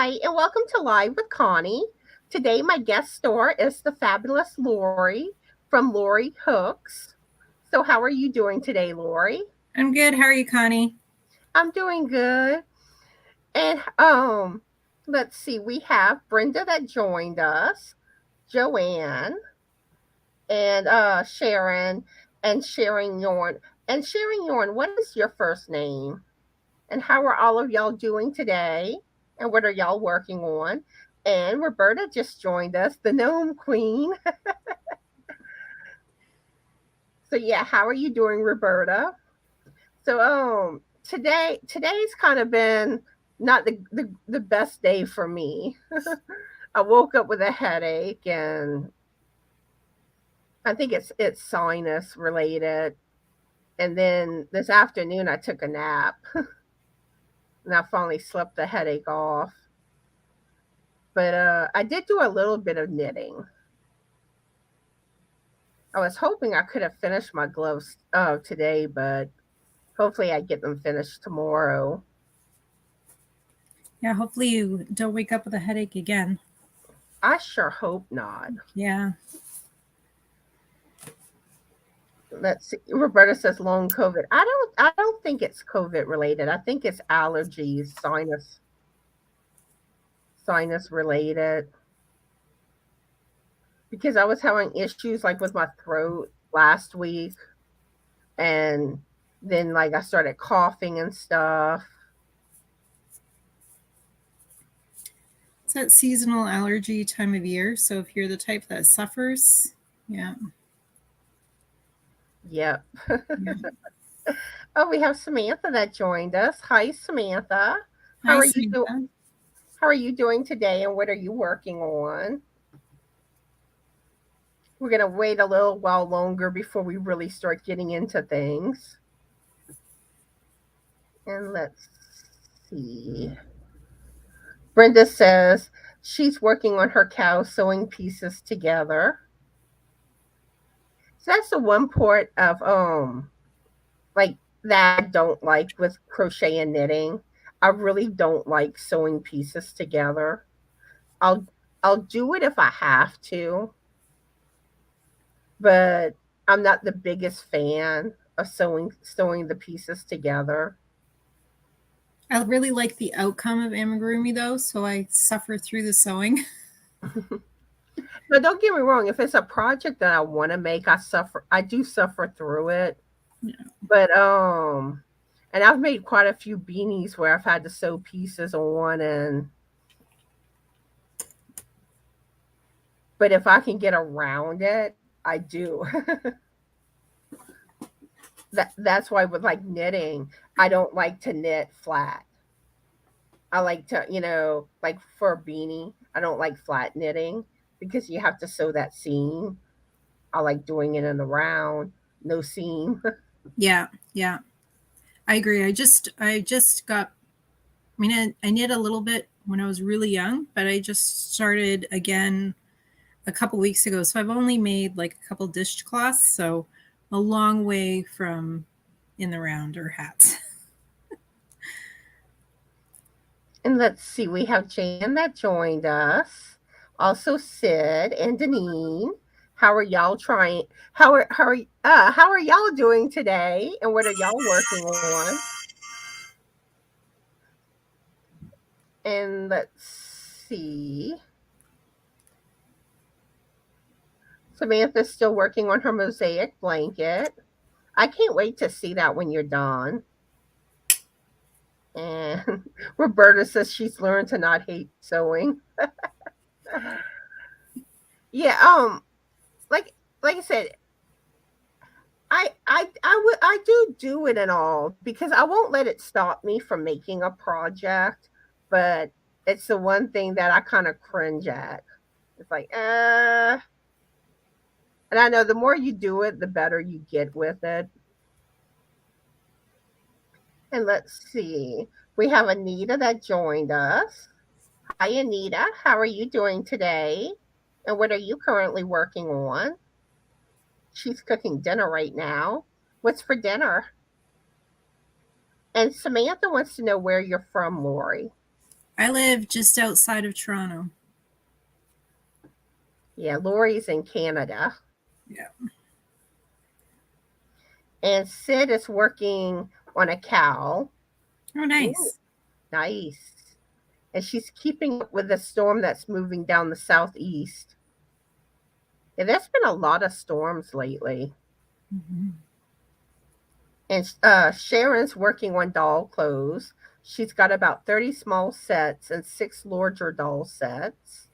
Hi, and welcome to Live with Connie. Today, my guest star is the fabulous Lori from Lori Hooks. So, how are you doing today, Lori? I'm good. How are you, Connie? I'm doing good. And let's see, we have Brenda that joined us, Joanne, and Sharon, and Sharon Yorn. And Sharon Yorn, what is your first name? And how are all of y'all doing today? And what are y'all working on? And Roberta just joined us, the gnome queen. So yeah, how are you doing, Roberta? So today's kind of been not the best day for me. I woke up with a headache and I think it's sinus related. And then this afternoon I took a nap and I finally slept the headache off. But I did do a little bit of knitting. I was hoping I could have finished my gloves today, but hopefully I get them finished tomorrow. Yeah, hopefully you don't wake up with a headache again. I sure hope not. Yeah. Let's see. Roberta says long COVID. I don't think it's COVID related. I think it's allergies, sinus related. Because I was having issues like with my throat last week and then like I started coughing and stuff. It's that seasonal allergy time of year. So if you're the type that suffers, yeah. Yep. Yeah. Oh, we have Samantha that joined us. Hi, Samantha. How Hi, are you doing? Samantha. How are you doing today, and what are you working on? We're gonna wait a little while longer before we really start getting into things. And let's see. Brenda says she's working on her cow sewing pieces together. So that's the one part of like that I don't like with crochet and knitting. I really don't like sewing pieces together. I'll I'll do it if I have to, but I'm not the biggest fan of sewing the pieces together. I really like the outcome of amigurumi though, so I suffer through the sewing. But don't get me wrong, if it's a project that I want to make, I do suffer through it. Yeah. But and I've made quite a few beanies where I've had to sew pieces on and but if I can get around it, I do. That's why with like knitting, I don't like to knit flat. I like to, like for a beanie, I don't like flat knitting because you have to sew that seam. I like doing it in the round, no seam. Yeah, yeah. I agree. I just got I mean I knit a little bit when I was really young, but I just started again a couple weeks ago. So I've only made like a couple dishcloths, so a long way from in the round or hats. And let's see, we have Jan that joined us. Also Sid and Deneen. How are y'all trying? How are y'all doing today? And what are y'all working on? And let's see. Samantha's still working on her mosaic blanket. I can't wait to see that when you're done. And Roberta says she's learned to not hate sewing. Yeah, like I said, I do it and all because I won't let it stop me from making a project, but it's the one thing that I kind of cringe at. It's like, and I know the more you do it, the better you get with it. And let's see. We have Anita that joined us. Hi, Anita. How are you doing today? And what are you currently working on? She's cooking dinner right now. What's for dinner? And Samantha wants to know where you're from, Lori. I live just outside of Toronto. Yeah, Lori's in Canada. Yeah. And Sid is working on a cow. Oh, Ooh, nice. nice. And she's keeping up with the storm that's moving down the southeast. Yeah, there's been a lot of storms lately. Mm-hmm. And Sharon's working on doll clothes. She's got about 30 small sets and 6 larger doll sets.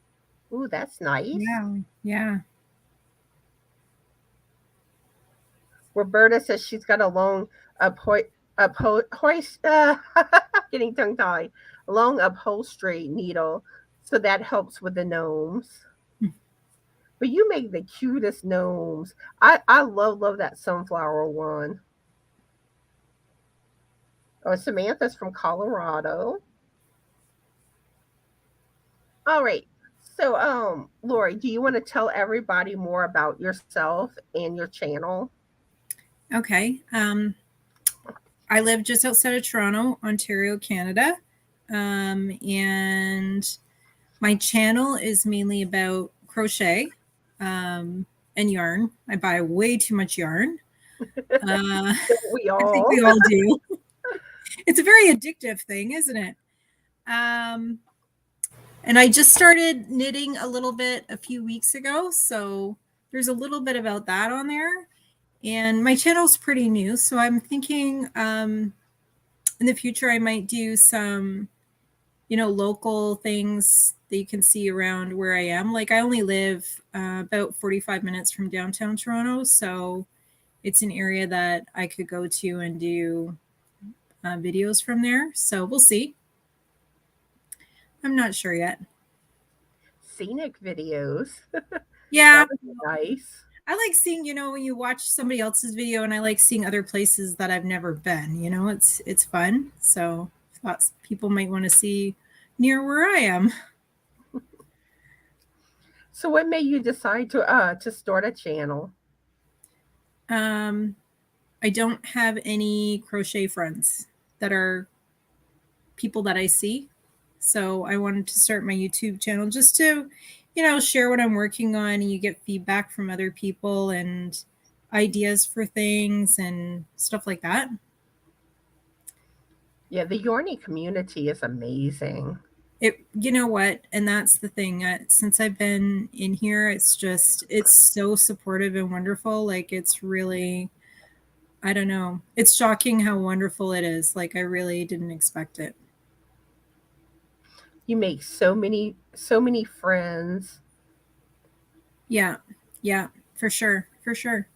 Ooh, that's nice. Yeah. Yeah. Roberta says she's got a long hoist, getting tongue tied, a long upholstery needle, so that helps with the gnomes. But you make the cutest gnomes. I love that sunflower one. Oh, Samantha's from Colorado. All right. So, Lori, do you want to tell everybody more about yourself and your channel? Okay. I live just outside of Toronto, Ontario, Canada. And my channel is mainly about crochet and yarn. I buy way too much yarn. We I think all. we all do. It's a very addictive thing, isn't it? And I just started knitting a little bit a few weeks ago. So there's a little bit about that on there. And my channel's pretty new. So I'm thinking in the future, I might do some, local things that you can see around where I am. Like I only live about 45 minutes from downtown Toronto. So it's an area that I could go to and do videos from there. So we'll see. I'm not sure yet. Scenic videos. Yeah. That would be nice. I like seeing, when you watch somebody else's video, and I like seeing other places that I've never been, it's fun. So thought people might want to see near where I am. So, what made you decide to start a channel? I don't have any crochet friends that are people that I see. So I wanted to start my YouTube channel just to, share what I'm working on, and you get feedback from other people and ideas for things and stuff like that. Yeah, the Yorny community is amazing. You know what, and that's the thing, since I've been in here, it's so supportive and wonderful. Like it's really, I don't know, it's shocking how wonderful it is. Like I really didn't expect it. You make so many friends. Yeah, for sure, for sure.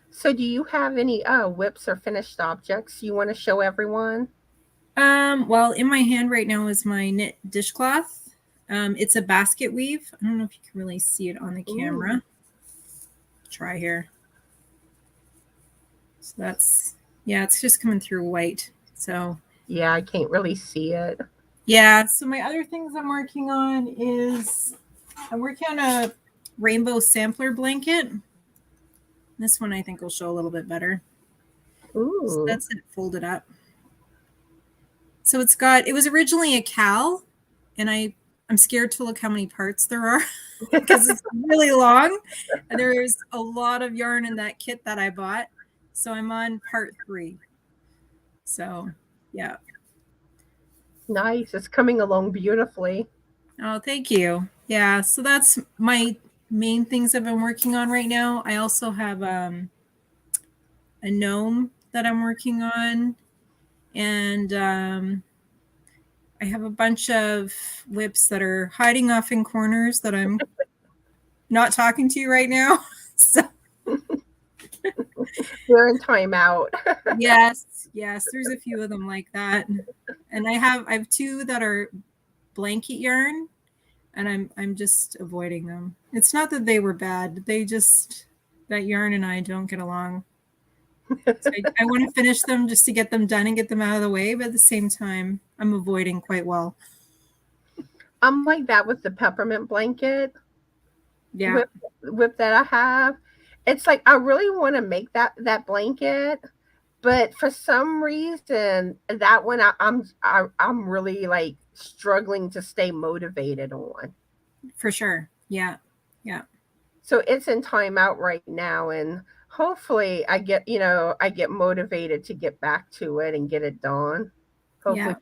So, do you have any whips or finished objects you want to show everyone? Well, in my hand right now is my knit dishcloth. It's a basket weave. I don't know if you can really see it on the camera. Ooh. Try here. So that's, yeah, it's just coming through white. So Yeah, I can't really see it. yeah. So my other things I'm working on is I'm working on a rainbow sampler blanket. This one I think will show a little bit better. Ooh. So that's it folded up. So it was originally a cowl, and I'm scared to look how many parts there are because it's really long, and there's a lot of yarn in that kit that I bought. So I'm on part 3. So yeah. Nice. It's coming along beautifully. Oh, thank you. Yeah. So that's my main things I've been working on right now. I also have a gnome that I'm working on, and I have a bunch of whips that are hiding off in corners that I'm not talking to you right now. So You're in timeout. yes, there's a few of them like that. And I have 2 that are blanket yarn, and I'm just avoiding them. It's not that they were bad. That yarn and I don't get along. So I want to finish them just to get them done and get them out of the way, but at the same time, I'm avoiding quite well. I'm like that with the peppermint blanket. Yeah. Whip that I have. It's like I really want to make that blanket, but for some reason that one I'm really like struggling to stay motivated on. For sure. Yeah. Yeah. So it's in timeout right now, and hopefully I get motivated to get back to it and get it done. Yeah.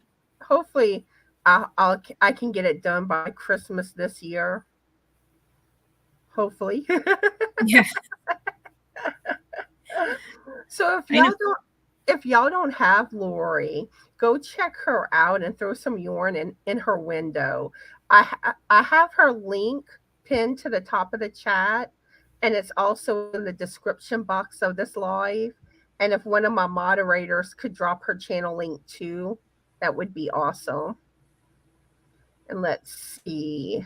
Hopefully, hopefully I can get it done by Christmas this year. Hopefully. Yeah. So I know. if y'all don't have Lori, go check her out and throw some yarn in her window. I have her link pinned to the top of the chat, and it's also in the description box of this live. And if one of my moderators could drop her channel link too, that would be awesome. And let's see.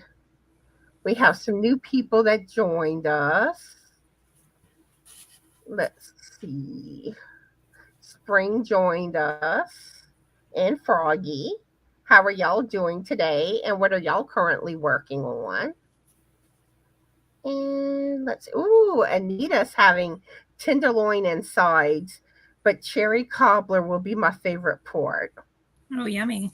We have some new people that joined us. Let's see. Spring joined us, and Froggy. How are y'all doing today? And what are y'all currently working on? And let's, ooh, Anita's having tenderloin and sides, but cherry cobbler will be my favorite port. Oh, yummy.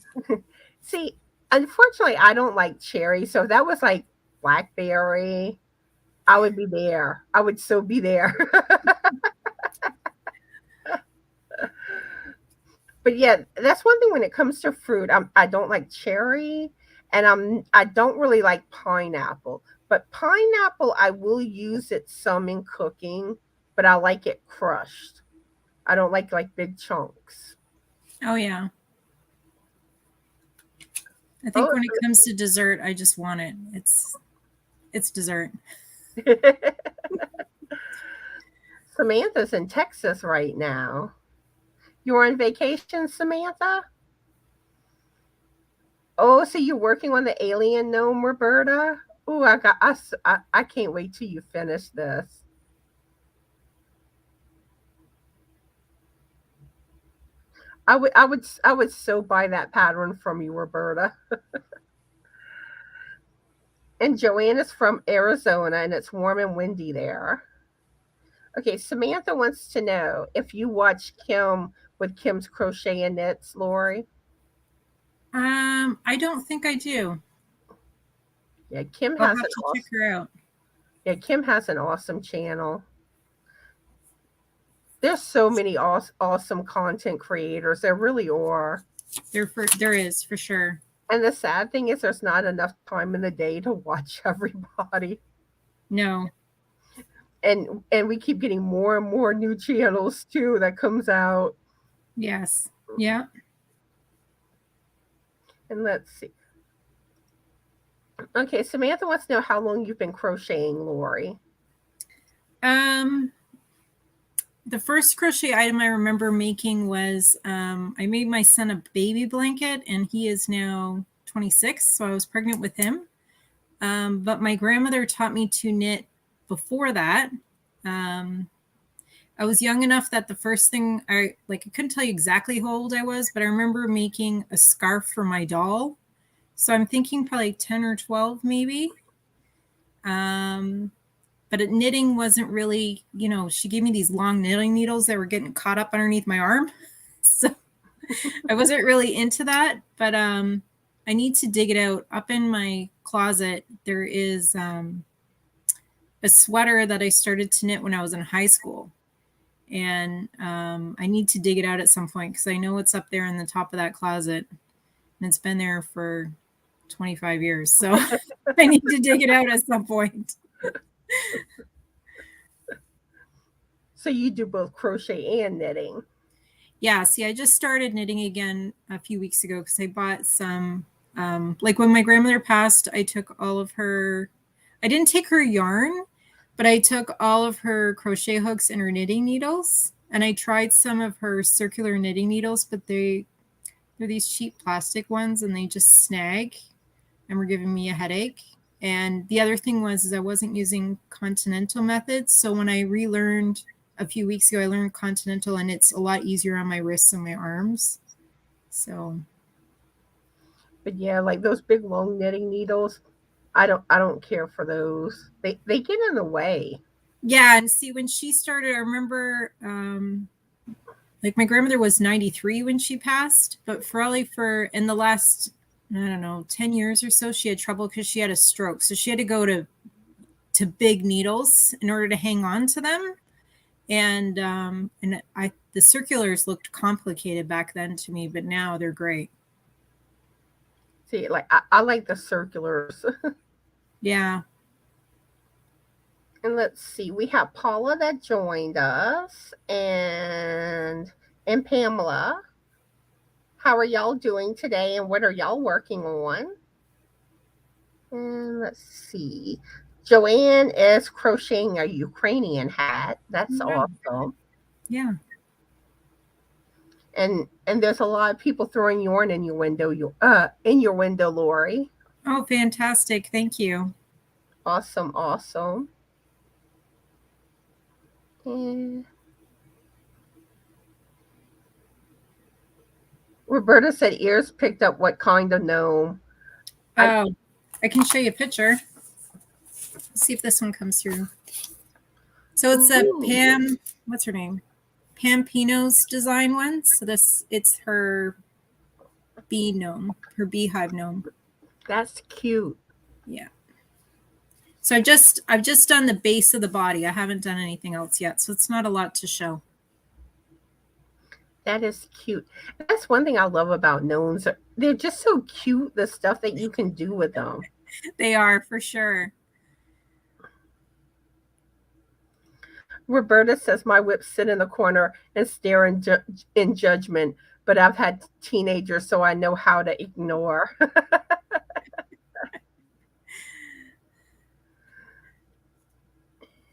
See, unfortunately, I don't like cherry. So if that was like blackberry, I would be there. I would so be there. But yeah, that's one thing when it comes to fruit. I don't like cherry, and I don't really like pineapple. But pineapple, I will use it some in cooking, but I like it crushed. I don't like big chunks. Oh, yeah. I think Oh, when it comes to dessert, I just want it. It's dessert. Samantha's in Texas right now. You're on vacation, Samantha? Oh, so you're working on the alien gnome, Roberta? Oh, I can't wait till you finish this. I would so buy that pattern from you, Roberta. And Joanne is from Arizona, and it's warm and windy there. Okay, Samantha wants to know if you watch Kim with Kim's Crochet and Knits, Lori. I don't think I do. Yeah, Kim I'll has have an to check awesome. her out. Yeah, Kim has an awesome channel. There's so many awesome content creators. There really are. There is for sure. And the sad thing is, there's not enough time in the day to watch everybody. No. And we keep getting more and more new channels too that comes out. Yes. Yeah. And let's see. Okay, Samantha wants to know how long you've been crocheting, Lori. The first crochet item I remember making was I made my son a baby blanket, and he is now 26, so I was pregnant with him. But my grandmother taught me to knit before that. I was young enough that the first thing I couldn't tell you exactly how old I was, but I remember making a scarf for my doll. So I'm thinking probably 10 or 12 maybe. But knitting wasn't really, she gave me these long knitting needles that were getting caught up underneath my arm. So I wasn't really into that, but I need to dig it out. Up in my closet, there is a sweater that I started to knit when I was in high school. And I need to dig it out at some point because I know it's up there in the top of that closet. And it's been there for 25 years. So I need to dig it out at some point. So you do both crochet and knitting. Yeah, see, I just started knitting again a few weeks ago because I bought some, when my grandmother passed, I took all of her, I didn't take her yarn, but I took all of her crochet hooks and her knitting needles, and I tried some of her circular knitting needles, but they're these cheap plastic ones, and they just snag and were giving me a headache. And the other thing was I wasn't using continental methods, so when I relearned a few weeks ago, I learned continental, and it's a lot easier on my wrists and my arms. So, but yeah, like those big long knitting needles, I don't care for those. They get in the way. Yeah, and see, when she started, I remember Like my grandmother was 93 when she passed, but for in the last, I don't know, 10 years or so, she had trouble because she had a stroke. So she had to go to big needles in order to hang on to them. And the circulars looked complicated back then to me, but now they're great. See, like I like the circulars. Yeah. And let's see, we have Paula that joined us and Pamela. How are y'all doing today and what are y'all working on? And let's see. Joanne is crocheting a Ukrainian hat. That's awesome. Yeah. And there's a lot of people throwing yarn in your window, Lori. Oh, fantastic. Thank you. Awesome, awesome. And Roberta said ears picked up what kind of gnome? Oh, I can show you a picture. Let's see if this one comes through. So it's a Pam, what's her name? Pam Pino's design one. So it's her bee gnome, her beehive gnome. That's cute. Yeah. So I've just done the base of the body. I haven't done anything else yet. So it's not a lot to show. That is cute. That's one thing I love about gnomes. They're just so cute, the stuff that you can do with them. They are, for sure. Roberta says, my whips sit in the corner and stare in judgment, but I've had teenagers, so I know how to ignore.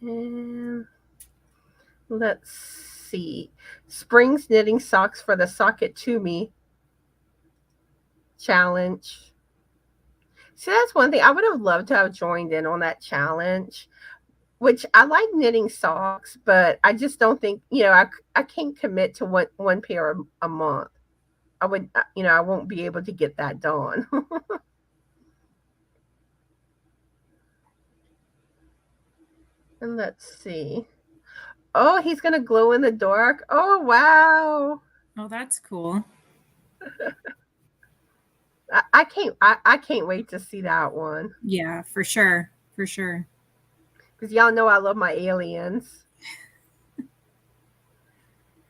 And let's see. Spring's knitting socks for the Sock It To Me challenge. See, that's one thing. I would have loved to have joined in on that challenge, which I like knitting socks, but I just don't think, I can't commit to one pair a month. I would, I won't be able to get that done. And let's see. Oh, he's going to glow in the dark. Oh, wow. Oh, that's cool. I can't wait to see that one. Yeah, for sure. For sure. Because y'all know I love my aliens.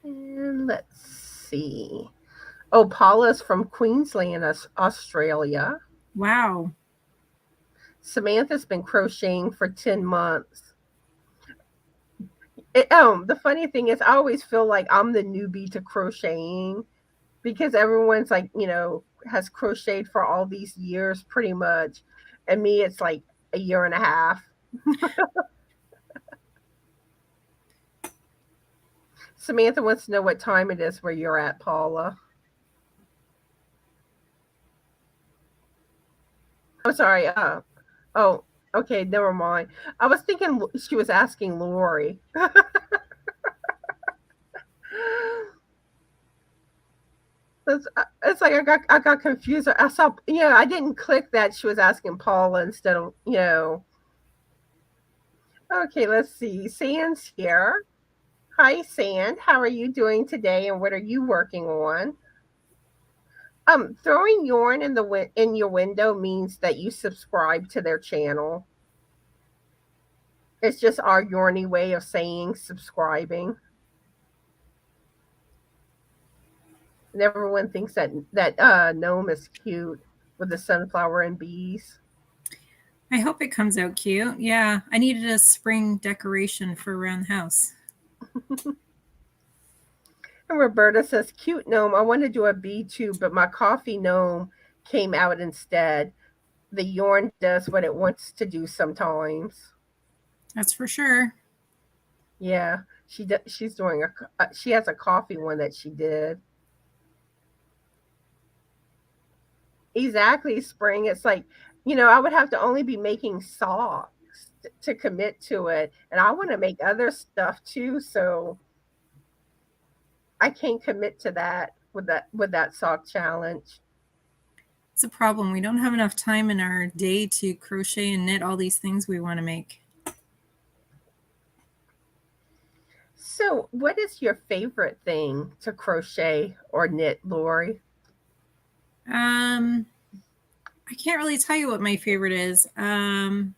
And let's see. Oh, Paula's from Queensland, Australia. Wow. Samantha's been crocheting for 10 months. The funny thing is, I always feel like I'm the newbie to crocheting because everyone's like, has crocheted for all these years pretty much. And me, it's like a year and a half. Samantha wants to know what time it is where you're at, Paula. I'm sorry. Oh, okay, never mind. I was thinking she was asking Lori. It's like I got confused. I saw, I didn't click that she was asking Paula instead of, Okay, let's see. Sand's here. Hi, Sand. How are you doing today, and what are you working on? Throwing yarn in your window means that you subscribe to their channel. It's just our yarny way of saying subscribing. And everyone thinks that gnome is cute with the sunflower and bees. I hope it comes out cute. Yeah, I needed a spring decoration for around the house. And Roberta says, cute gnome. I want to do a bee too, but my coffee gnome came out instead. The yarn does what it wants to do sometimes. That's for sure. Yeah, she's doing she has a coffee one that she did. Exactly, Spring. It's like, I would have to only be making socks to commit to it. And I want to make other stuff too. So I can't commit to that with that sock challenge. It's a problem. We don't have enough time in our day to crochet and knit all these things we want to make. So, what is your favorite thing to crochet or knit, Lori? Um, I can't really tell you what my favorite is. I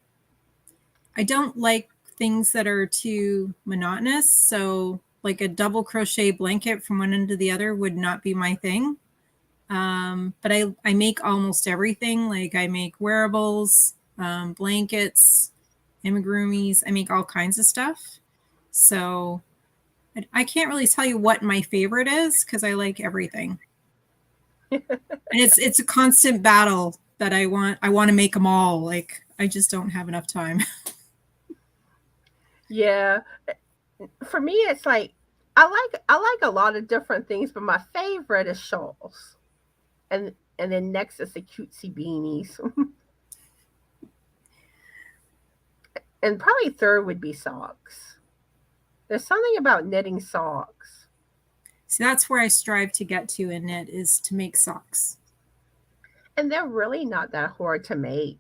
don't like things that are too monotonous. So, like a double crochet blanket from one end to the other would not be my thing. But I make almost everything. Like I make wearables, blankets, amigurumis. I make all kinds of stuff. So I can't really tell you what my favorite is because I like everything. And it's a constant battle that I want to make them all. Like I just don't have enough time. Yeah, for me, it's like I like a lot of different things, but my favorite is shawls, and then next is the cutesy beanies, and probably third would be socks. There's something about knitting socks, So that's where I strive to get to in knit is to make socks. and they're really not that hard to make.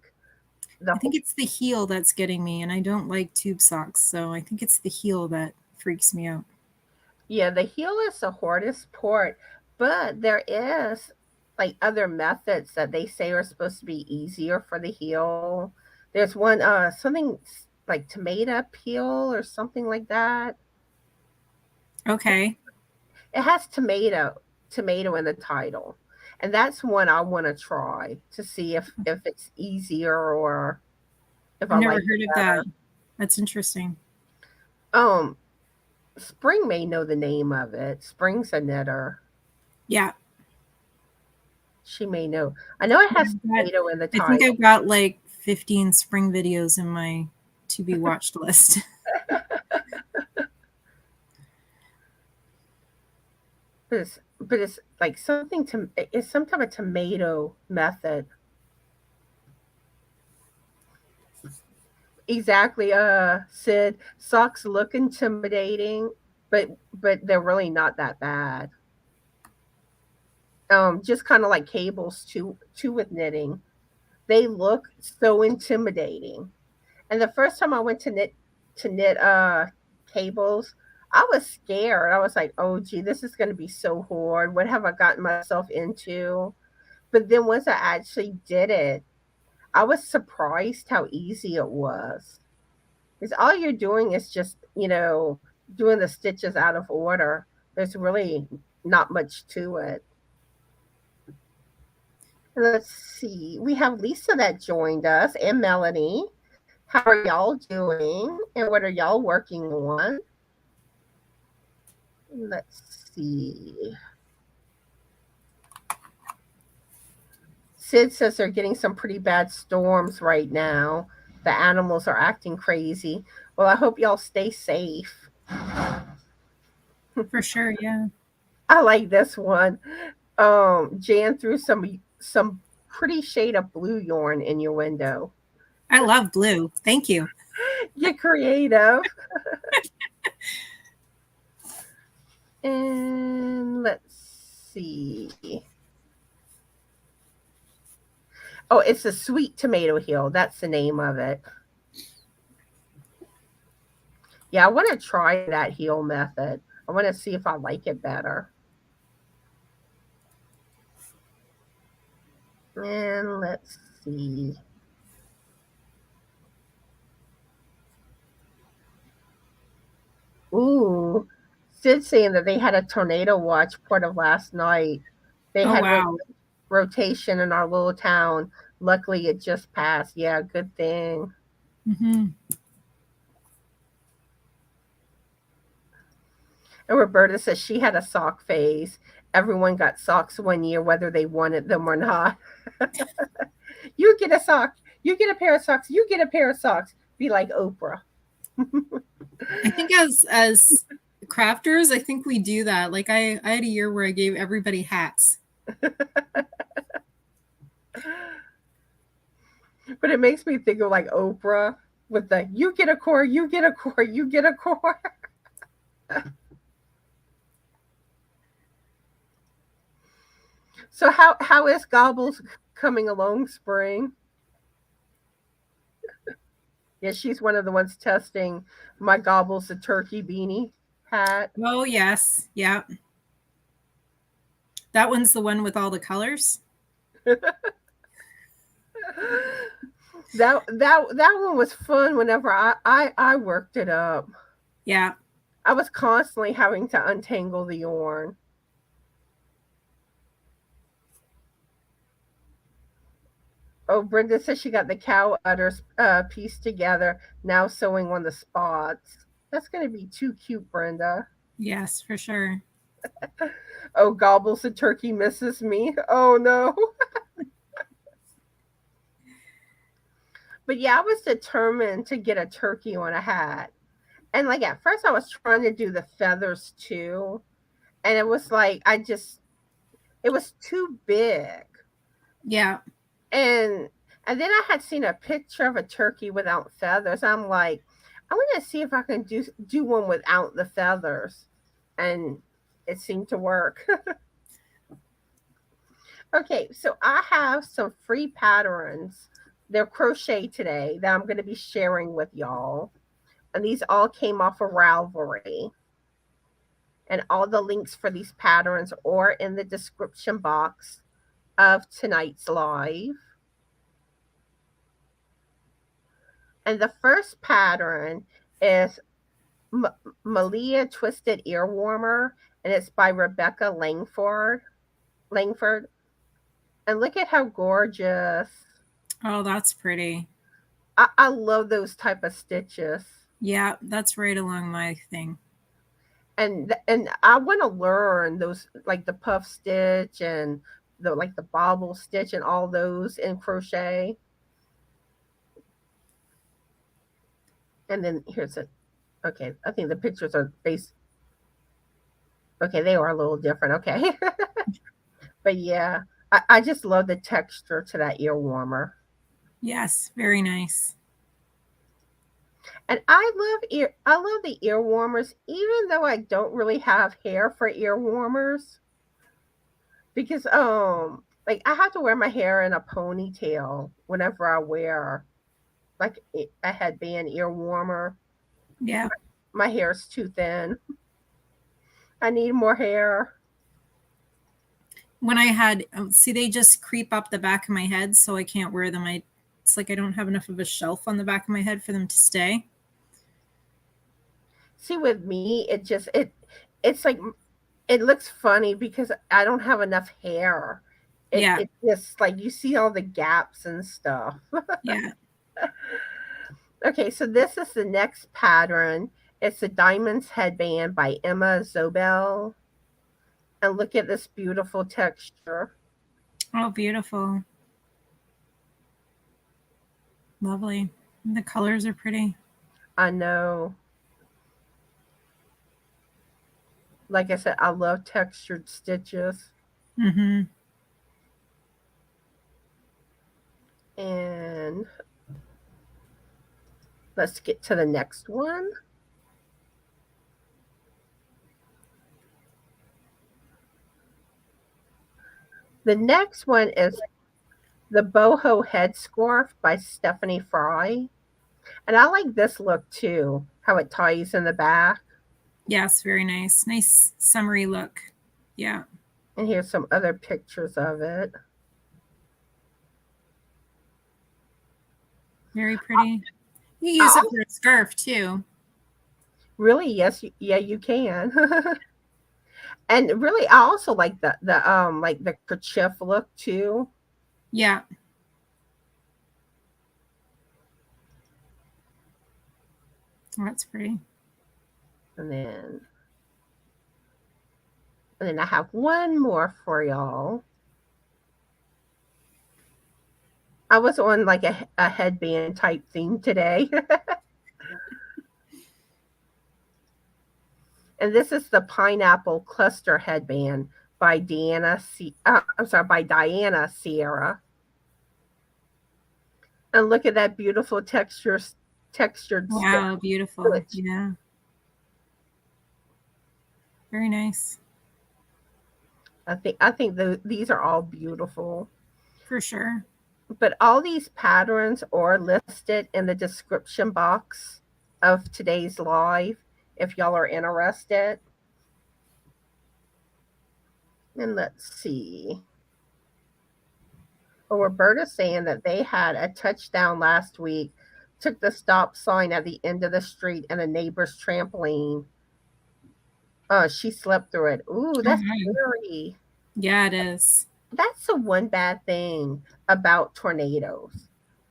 The I think it's the heel that's getting me, and I don't like tube socks, so I think it's the heel that freaks me out. Yeah, the heel is the hardest part, but there is like other methods that they say are supposed to be easier for the heel. There's one something like tomato peel or something like that. Okay. It has tomato in the title. And that's one I want to try to see if it's easier or if I've I never like it heard of better. that. That's interesting. Um Spring may know the name of it. Spring's a knitter. Yeah. She may know. I know it has tomato in the I think title. I've got like 15 spring videos in my to be watched list. But it's like something to it's some type of tomato method. Exactly. Sid, socks look intimidating, but they're really not that bad. Just kind of like cables too with knitting. They look so intimidating. And the first time I went to knit cables, I was scared. I was like, "Oh gee, this is going to be so hard. What have I gotten myself into?" But then once I actually did it, I was surprised how easy it was. Because all you're doing is just, doing the stitches out of order. There's really not much to it. Let's see. We have Lisa that joined us and Melanie. How are y'all doing? And what are y'all working on? Let's see. Sid says they're getting some pretty bad storms right now. The animals are acting crazy. Well, I hope y'all stay safe. For sure, yeah. I like this one. Jan threw some pretty shade of blue yarn in your window. I love blue. Thank you. Get creative. And let's see. Oh, it's a sweet tomato heel. That's the name of it. Yeah, I want to try that heel method. I want to see if I like it better. And let's see. Ooh, Sid saying that they had a tornado watch part of last night. They Oh had wow. rotation in our little town. Luckily, it just passed. Yeah, good thing. Hmm. And Roberta says she had a sock phase. Everyone got socks one year, whether they wanted them or not. You get a sock. You get a pair of socks. You get a pair of socks. Be like Oprah. I think as crafters, I think we do that. Like I had a year where I gave everybody hats. But it makes me think of like Oprah with the you get a core, you get a core, you get a core. So how is Gobbles coming along, Spring? Yeah, she's one of the ones testing my Gobbles the turkey beanie. hat. Oh, yes. Yeah. That one's the one with all the colors. That one was fun whenever I worked it up. Yeah. I was constantly having to untangle the yarn. Oh, Brenda says she got the cow udders pieced together, now sewing on the spots. That's going to be too cute, Brenda. Yes, for sure. Oh, gobbles the turkey misses me. Oh, no. But yeah, I was determined to get a turkey on a hat. And like at first, I was trying to do the feathers too. And it was like, it was too big. Yeah. And and then I had seen a picture of a turkey without feathers. I'm like, I want to see if I can do one without the feathers, and it seemed to work. Okay, so I have some free patterns. They're crochet today that I'm going to be sharing with y'all, and these all came off of Ravelry. And all the links for these patterns are in the description box of tonight's live. And the first pattern is Malia Twisted Ear Warmer, and it's by Rebecca Langford. And look at how gorgeous. Oh, that's pretty. I love those type of stitches. Yeah, that's right along my thing. And I want to learn those, like the puff stitch and the bobble stitch and all those in crochet. And then here's a okay, I think the pictures are based. Okay, they are a little different. Okay. But yeah, I just love the texture to that ear warmer. Yes, very nice. And I love the ear warmers, even though I don't really have hair for ear warmers. Because like I have to wear my hair in a ponytail whenever I wear like a headband ear warmer. Yeah. My hair's too thin. I need more hair. When I had, see, they just creep up the back of my head, so I can't wear them. It's like I don't have enough of a shelf on the back of my head for them to stay. See, with me, it's like it looks funny because I don't have enough hair. Yeah. It just like you see all the gaps and stuff. Yeah. Okay, so this is the next pattern. It's the Diamonds Headband by Emma Zobel. And look at this beautiful texture. Oh, beautiful. Lovely. And the colors are pretty. I know. Like I said, I love textured stitches. Mm-hmm. And let's get to the next one. The next one is the Boho Headscarf by Stephanie Fry. And I like this look too, how it ties in the back. Yes, very nice. Nice summery look. Yeah. And here's some other pictures of it. Very pretty. You use it for a scarf too. Really? Yes, yeah, you can. And really, I also like the kerchief look too. Yeah. Oh, that's pretty. And then I have one more for y'all. I was on like a headband type theme today. And this is the Pineapple Cluster Headband by by Diana Sierra. And look at that beautiful textured Wow, beautiful. stitch. Yeah. Very nice. I think these are all beautiful. For sure. But all these patterns are listed in the description box of today's live. if y'all are interested. And let's see. Well, Roberta's saying that they had a touchdown last week, took the stop sign at the end of the street and a neighbor's trampoline. She slept through it. Ooh, that's Mhm. scary. Yeah, it is. That's the one bad thing about tornadoes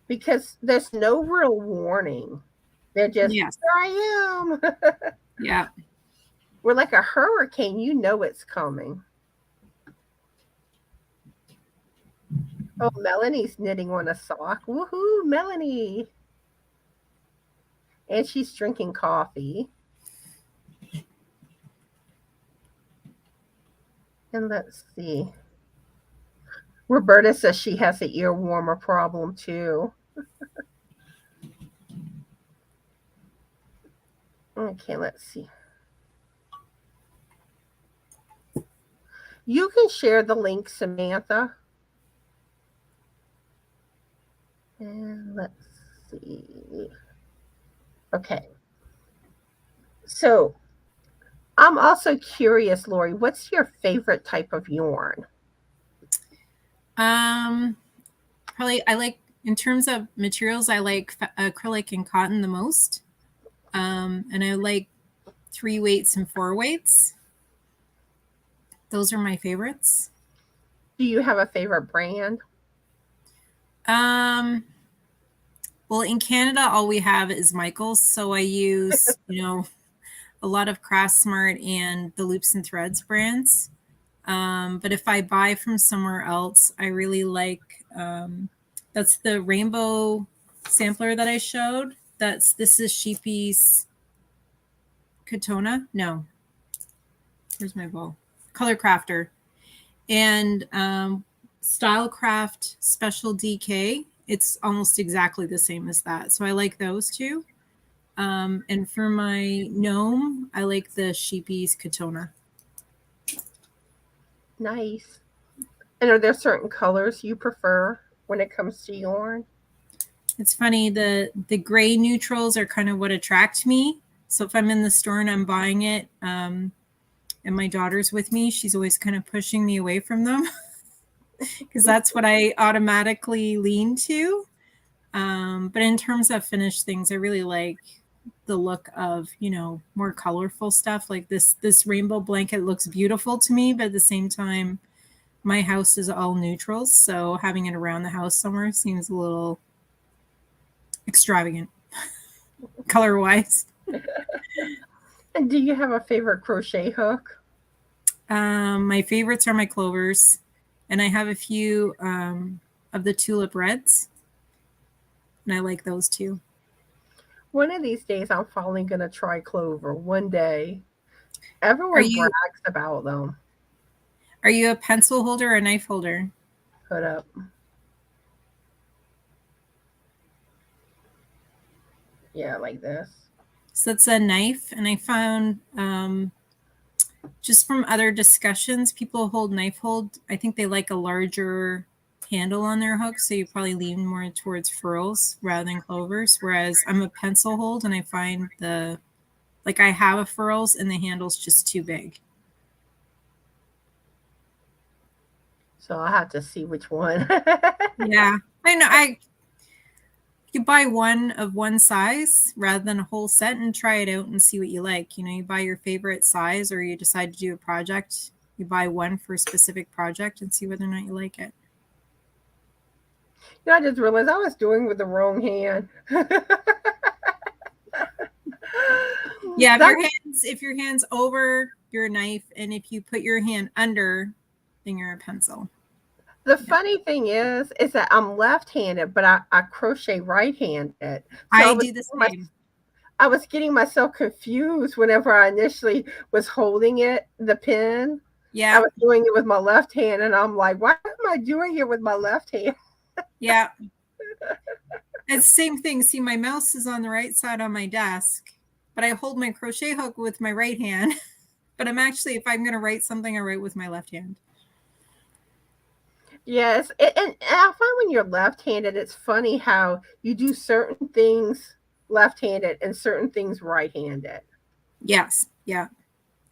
because there's no real warning. They're just, Yes. here I am. Yeah. We're like a hurricane, you know it's coming. Oh, Melanie's knitting on a sock. Woohoo, Melanie. And she's drinking coffee. And let's see. Roberta says she has an ear warmer problem too. Okay, let's see. You can share the link, Samantha. And let's see. Okay. So I'm also curious, Lori, what's your favorite type of yarn? Probably I like, in terms of materials, I like acrylic and cotton the most. And I like 3 weights and 4 weights. Those are my favorites. Do you have a favorite brand? Um, well, in Canada, all we have is Michael's. So I use, a lot of Craft Smart and the Loops and Threads brands. But if I buy from somewhere else, I really like, that's the rainbow sampler that I showed. This is Sheepy's Katona. No, here's my ball. Color Crafter. And Stylecraft Special DK. It's almost exactly the same as that. So I like those two. And for my gnome, I like the Sheepy's Katona. Nice. And are there certain colors you prefer when it comes to yarn? It's funny, the gray neutrals are kind of what attract me. So if I'm in the store and I'm buying it, and my daughter's with me, she's always kind of pushing me away from them because that's what I automatically lean to. But in terms of finished things, I really like the look of, more colorful stuff. Like this rainbow blanket looks beautiful to me, but at the same time, my house is all neutrals, so having it around the house somewhere seems a little extravagant color wise. And do you have a favorite crochet hook? My favorites are my clovers, and I have a few of the tulip reds, and I like those too. One of these days, I'm finally going to try clover one day. Are Everyone you brags about them. are you a pencil holder or a knife holder? Put up. Yeah, like this. So it's a knife, and I found just from other discussions, people hold knife hold. I think they like a larger handle on their hook, so you probably lean more towards furls rather than clovers. Whereas I'm a pencil hold, and I find I have a furls and the handle's just too big. So I'll have to see which one. Yeah, I know. You buy one of one size rather than a whole set and try it out and see what you like. You buy your favorite size, or you decide to do a project. You buy one for a specific project and see whether or not you like it. I just realized I was doing with the wrong hand. Yeah, if your hand's over your knife, and if you put your hand under, then you're a pencil. The funny thing is that I'm left-handed, but I crochet right-handed. So I do the same. I was getting myself confused whenever I initially was holding the pin. Yeah. I was doing it with my left hand, and I'm like, why am I doing it with my left hand? Yeah. It's the same thing. See, my mouse is on the right side on my desk, but I hold my crochet hook with my right hand. But I'm actually, if I'm going to write something, I write with my left hand. Yes. And I find when you're left-handed, it's funny how you do certain things left-handed and certain things right-handed. Yes. Yeah.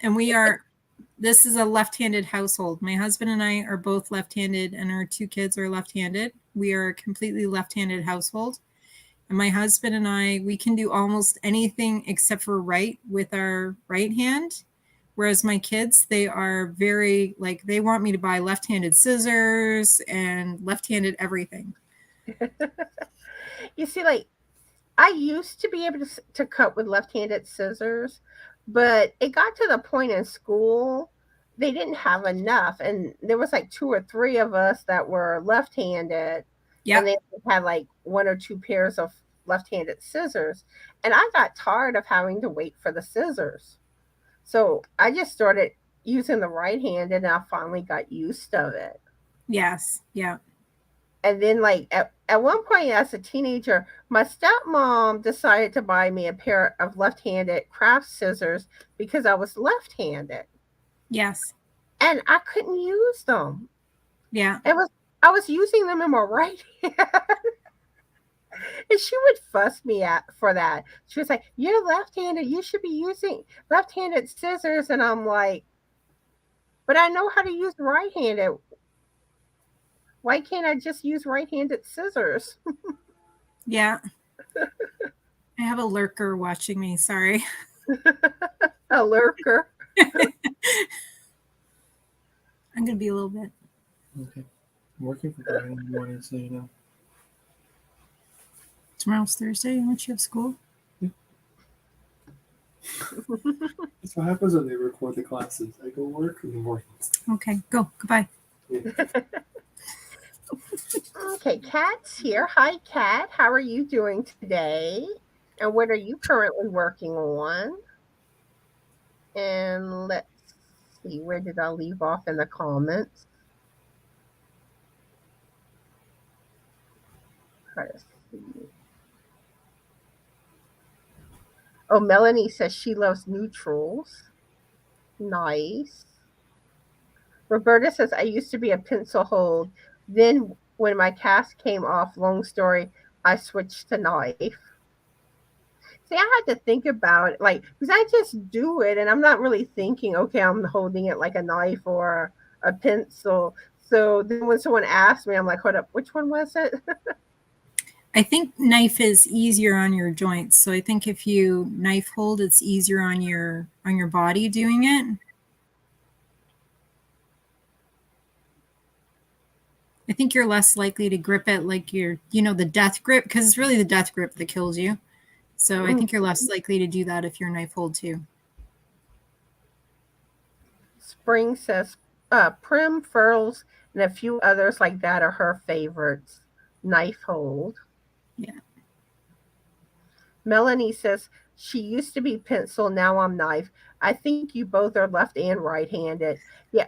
And this is a left-handed household. My husband and I are both left-handed, and our two kids are left-handed. We are a completely left-handed household. And my husband and I, we can do almost anything except for write with our right hand. Whereas my kids, they are very, like, they want me to buy left-handed scissors and left-handed everything. You see, like I used to be able to cut with left-handed scissors, but it got to the point in school they didn't have enough, and there was like two or three of us that were left-handed, and Yep. they had like one or two pairs of left-handed scissors, and I got tired of having to wait for the scissors, so I just started using the right-handed, and I finally got used of it. Yes. Yeah. And then like at one point as a teenager, my stepmom decided to buy me a pair of left-handed craft scissors because I was left-handed Yes. and I couldn't use them. Yeah. It was I was using them in my right hand. And she would fuss me at for that. She was like, "You're left-handed, you should be using left-handed scissors." And I'm like, "But I know how to use right-handed. Why can't I just use right-handed scissors?" Yeah. I have a lurker watching me. Sorry. A lurker. I'm going to be a little bit. Okay. I'm working from Friday in the morning, so you know. Tomorrow's Thursday. Don't you have school? That's what happens when they record the classes. I go work in the mornings. Okay. Go. Goodbye. Yeah. Okay, Kat's here. Hi, Kat. How are you doing today? And what are you currently working on? And let's see, where did I leave off in the comments? Try to see. Oh, Melanie says she loves neutrals. Nice. Roberta says I used to be a pencil hold. Then when my cast came off, long story, I switched to knife. See, I had to think about it, like, because I just do it and I'm not really thinking, okay, I'm holding it like a knife or a pencil. So then when someone asked me, I'm like, hold up, which one was it? I think knife is easier on your joints. So I think if you knife hold, it's easier on your body doing it. I think you're less likely to grip it like the death grip, because it's really the death grip that kills you. So I think you're less likely to do that if you're knife hold too. Spring says Prim, Furls, and a few others like that are her favorites. Knife hold. Yeah. Melanie says she used to be pencil, now I'm knife. I think you both are left and right handed. Yeah,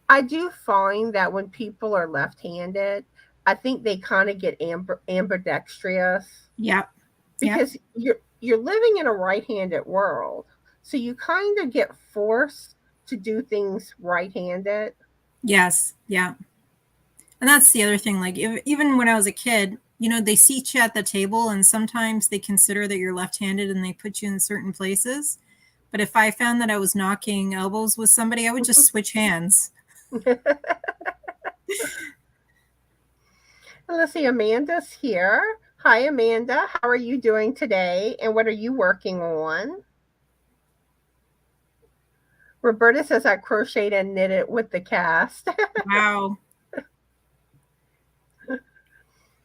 I do find that when people are left handed, I think they kind of get ambidextrous Yep. Yep. because you're living in a right handed world. So you kind of get forced to do things right handed. Yes. Yeah. And that's the other thing. Like even when I was a kid, they seat you at the table and sometimes they consider that you're left-handed and they put you in certain places. But if I found that I was knocking elbows with somebody, I would just switch hands. Let's see, Amanda's here. Hi, Amanda. How are you doing today? And what are you working on? Roberta says I crocheted and knitted with the cast. Wow.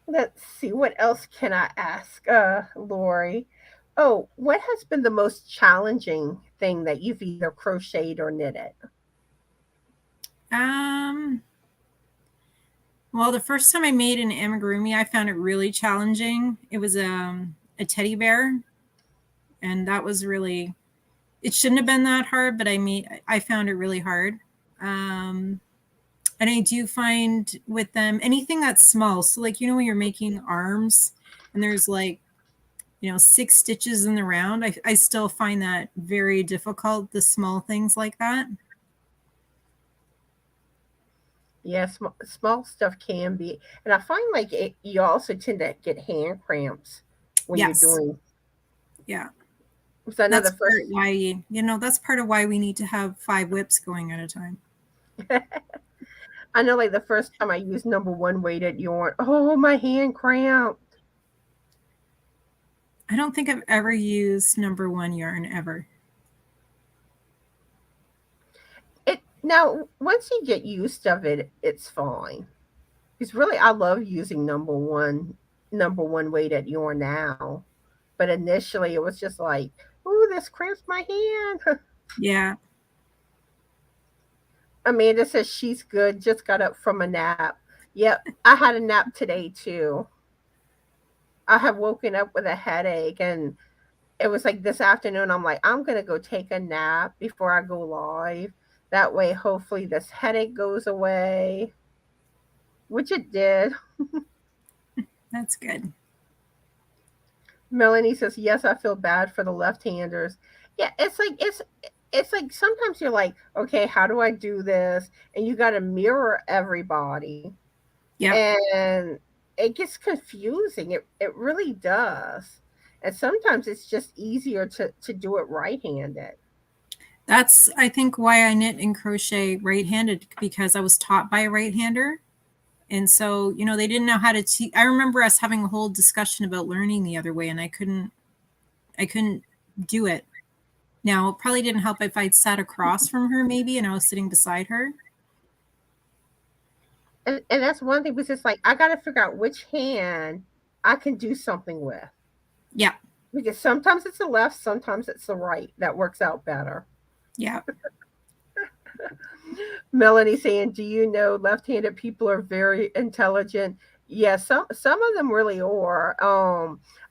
Let's see, what else can I ask Lori? Oh, what has been the most challenging thing that you've either crocheted or knitted? Well, the first time I made an amigurumi, I found it really challenging. It was a teddy bear, and that was really, it shouldn't have been that hard, but I found it really hard. And I do find with them anything that's small. So like, when you're making arms and there's like, 6 stitches in the round, I still find that very difficult, the small things like that. Yeah, small stuff can be. And I find like you also tend to get hand cramps when Yes. you're doing. Yeah. So I know That's the first. that's part of why we need to have 5 whips going at a time. I know, like the first time I used number one weighted yarn, oh, my hand cramped. I don't think I've ever used number 1 yarn ever. It now once you get used of it, it's fine. Because really, I love using number one weighted yarn now. But initially, it was just like, ooh, this cramps my hand. Yeah. Amanda says she's good, just got up from a nap. Yep, I had a nap today too. I have woken up with a headache, and it was like this afternoon. I'm like, I'm going to go take a nap before I go live. That way, hopefully, this headache goes away, which it did. That's good. Melanie says, yes, I feel bad for the left-handers. Yeah, it's like sometimes you're like, okay, how do I do this? And you got to mirror everybody. Yeah. And it gets confusing. It really does. And sometimes it's just easier to do it right-handed. That's, I think, why I knit and crochet right-handed, because I was taught by a right-hander. And so, they didn't know how to teach. I remember us having a whole discussion about learning the other way, and I couldn't do it. Now, it probably didn't help if I'd sat across from her maybe and I was sitting beside her. And that's one thing, because it's like, I got to figure out which hand I can do something with. Yeah. Because sometimes it's the left, sometimes it's the right. That works out better. Yeah. Melanie saying, do you know left-handed people are very intelligent? Yeah, some of them really are.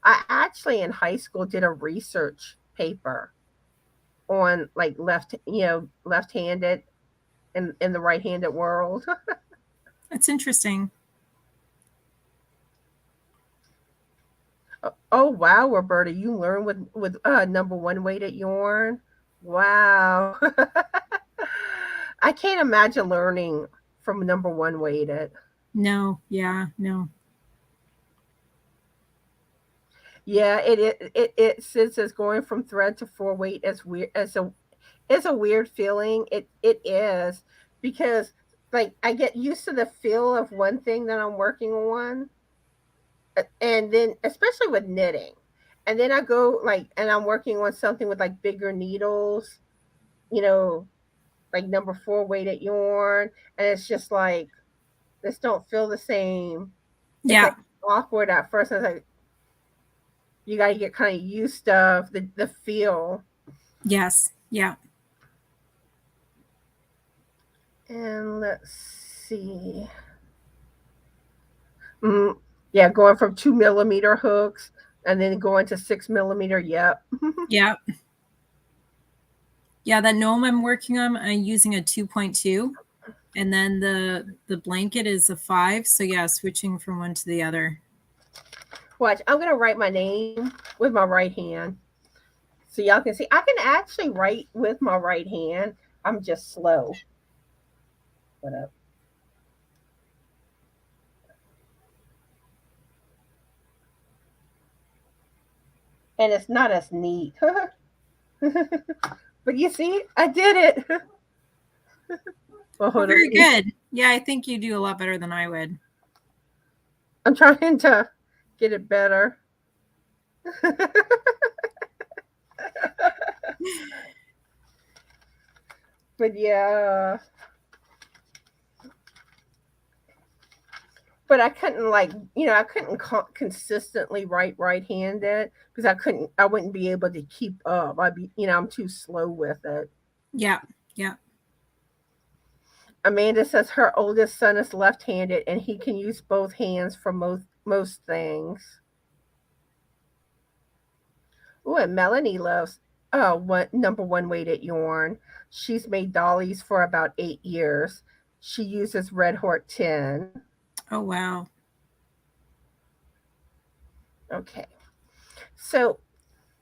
I actually in high school did a research paper on like left-handed in the right-handed world. That's interesting. Oh wow, Roberta, you learn with number one weighted yarn. Wow. I can't imagine learning from number one weighted. No, yeah, no. Yeah, it says as going from thread to 4 weight as weird as a weird feeling. It is, because like I get used to the feel of one thing that I'm working on, and then especially with knitting, and then I go like and I'm working on something with like bigger needles, you know, like number 4 weighted yarn, and it's just like this don't feel the same. It's Yeah. like awkward at first. I was like, you got to get kind of used to the feel. Yes. Yeah. And let's see. Yeah, going from 2 millimeter hooks and then going to 6 millimeter. Yep. Yeah. Yeah, that gnome I'm working on, I'm using a 2.2. And then the blanket is a 5. So yeah, switching from one to the other. Watch, I'm going to write my name with my right hand. So y'all can see, I can actually write with my right hand. I'm just slow. What up? And it's not as neat. But you see, I did it. Well, very good. Yeah, I think you do a lot better than I would. I'm trying to get it better. But yeah. But I couldn't I couldn't consistently write right-handed because I wouldn't be able to keep up. I'm too slow with it. Yeah. Yeah. Amanda says her oldest son is left-handed and he can use both hands for most things. Oh, and Melanie loves number 1 weighted yarn. She's made dollies for about 8 years. She uses Red Hort 10. Oh, wow. Okay. So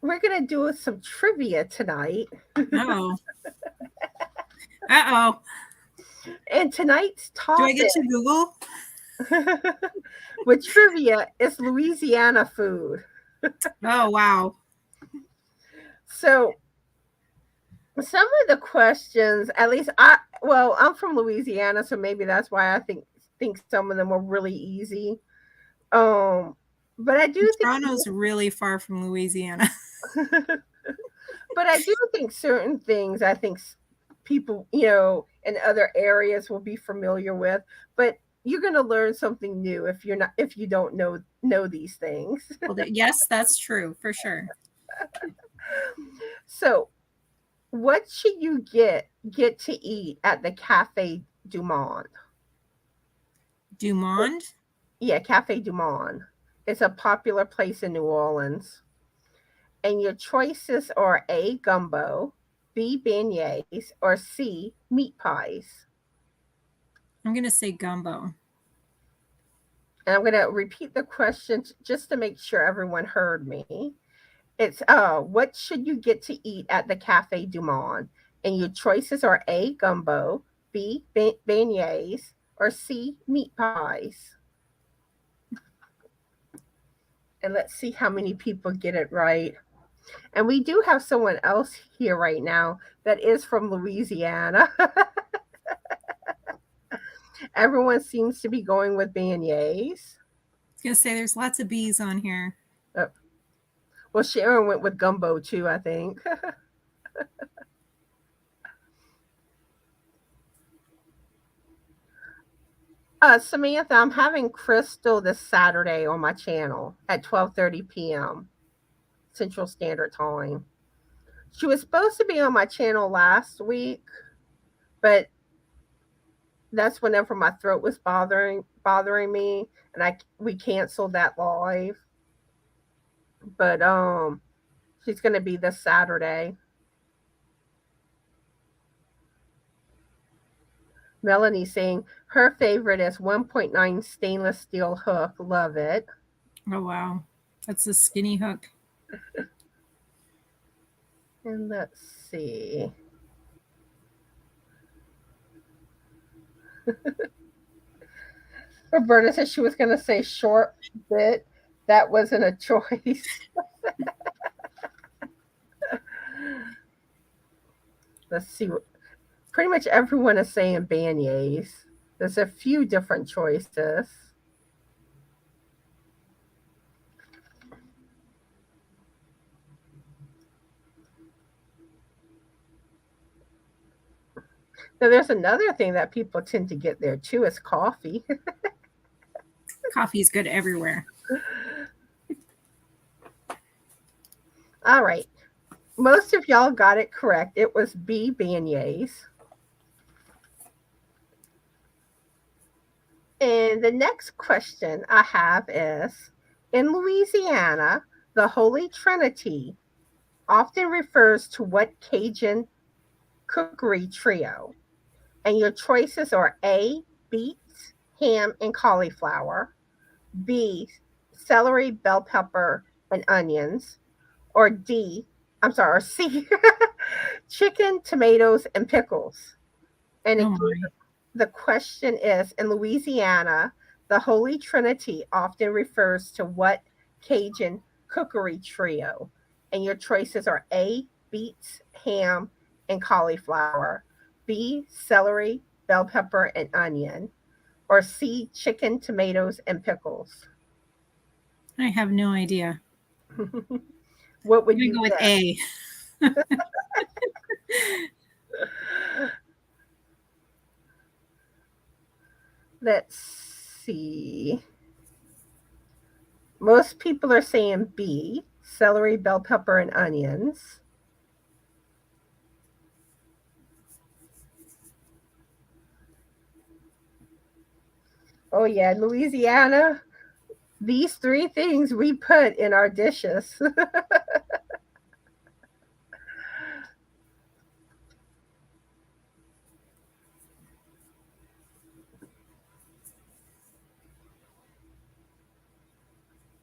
we're going to do some trivia tonight. Uh-oh. Uh-oh. And tonight's topic. Do I get to Google? With trivia is Louisiana food. Oh, wow. So some of the questions, at least I'm from Louisiana, so maybe that's why I think some of them were really easy. Um, but I do think, Toronto's really far from Louisiana. but I do think certain things I think people, in other areas will be familiar with. But you're going to learn something new if you don't know these things. Well, yes, that's true for sure. So, what should you get to eat at the Cafe du Monde? Du Monde? Yeah, Cafe du Monde. It's a popular place in New Orleans. And your choices are A, gumbo, B, beignets, or C, meat pies. I'm going to say gumbo. And I'm going to repeat the question just to make sure everyone heard me. It's what should you get to eat at the Cafe du Monde? And your choices are A, gumbo, B, beignets, or C, meat pies. And let's see how many people get it right. And we do have someone else here right now that is from Louisiana. Everyone seems to be going with beignets. I was going to say there's lots of B's on here. Well, Sharon went with gumbo too, I think. Samantha, I'm having Crystal this Saturday on my channel at 12:30 p.m. Central Standard Time. She was supposed to be on my channel last week, but that's whenever my throat was bothering me, and we canceled that live. But she's going to be this Saturday. Melanie saying her favorite is 1.9 stainless steel hook. Love it. Oh, wow. That's a skinny hook. And let's see. Roberta said she was going to say short bit. That wasn't a choice. Let's see. Pretty much everyone is saying beignets. There's a few different choices. Now, there's another thing that people tend to get there too is coffee. Coffee is good everywhere. All right. Most of y'all got it correct. It was B, beignets. And the next question I have is, in Louisiana, the Holy Trinity often refers to what Cajun cookery trio? And your choices are A, beets, ham, and cauliflower, B, celery, bell pepper, and onions, or or C, chicken, tomatoes, and pickles. And again, the question is, in Louisiana, the Holy Trinity often refers to what Cajun cookery trio? And your choices are A, beets, ham, and cauliflower, B, celery, bell pepper, and onion, or C, chicken, tomatoes, and pickles. I have no idea. What would you go with A? Let's see. Most people are saying B, celery, bell pepper, and onions. Oh, yeah, Louisiana, these three things we put in our dishes.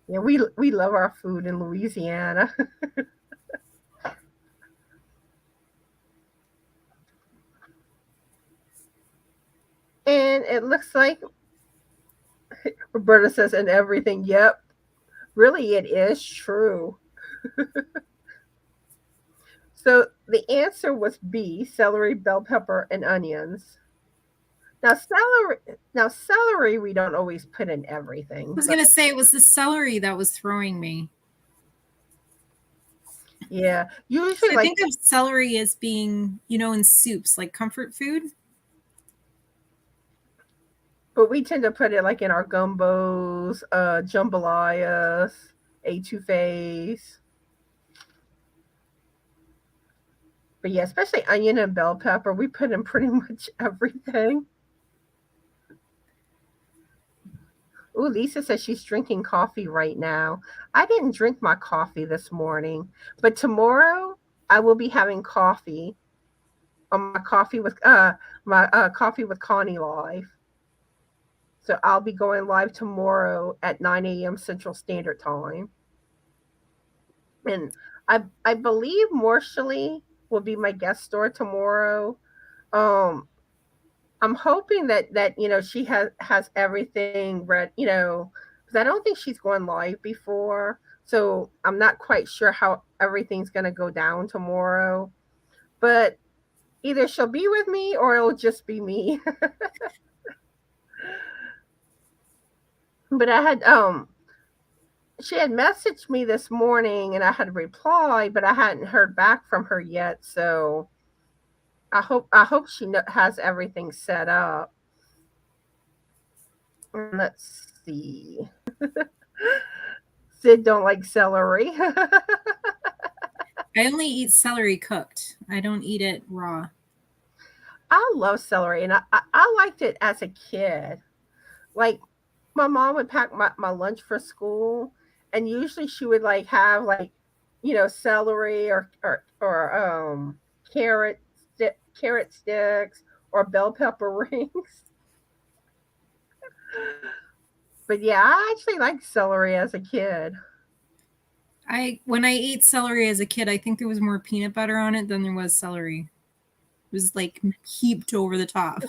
Yeah, we love our food in Louisiana. And it looks like Roberta says, and everything. Yep. Really, it is true. So the answer was B, celery, bell pepper, and onions. Now celery we don't always put in I everything, was but gonna say it was the celery that was throwing me. yeah, usually So I like think of celery as being, in soups, like comfort food. but we tend to put it like in our gumbos, jambalayas, etouffees. But yeah, especially onion and bell pepper, we put in pretty much everything. Ooh, Lisa says she's drinking coffee right now. I didn't drink my coffee this morning, but tomorrow I will be having coffee on my coffee with Connie live. So I'll be going live tomorrow at 9 a.m. Central Standard Time. And I believe Morshally will be my guest star tomorrow. Um, I'm hoping that she has everything read, because I don't think she's gone live before. So I'm not quite sure how everything's gonna go down tomorrow. But either she'll be with me or it'll just be me. But she had messaged me this morning and I had replied, but I hadn't heard back from her yet. So I hope she has everything set up. Let's see. Sid don't like celery. I only eat celery cooked. I don't eat it raw. I love celery, and I liked it as a kid. Like my mom would pack my lunch for school, and usually she would like have like celery or carrot sticks or bell pepper rings. But yeah, I actually liked celery as a kid. When I ate celery as a kid, I think there was more peanut butter on it than there was celery. It was like heaped over the top.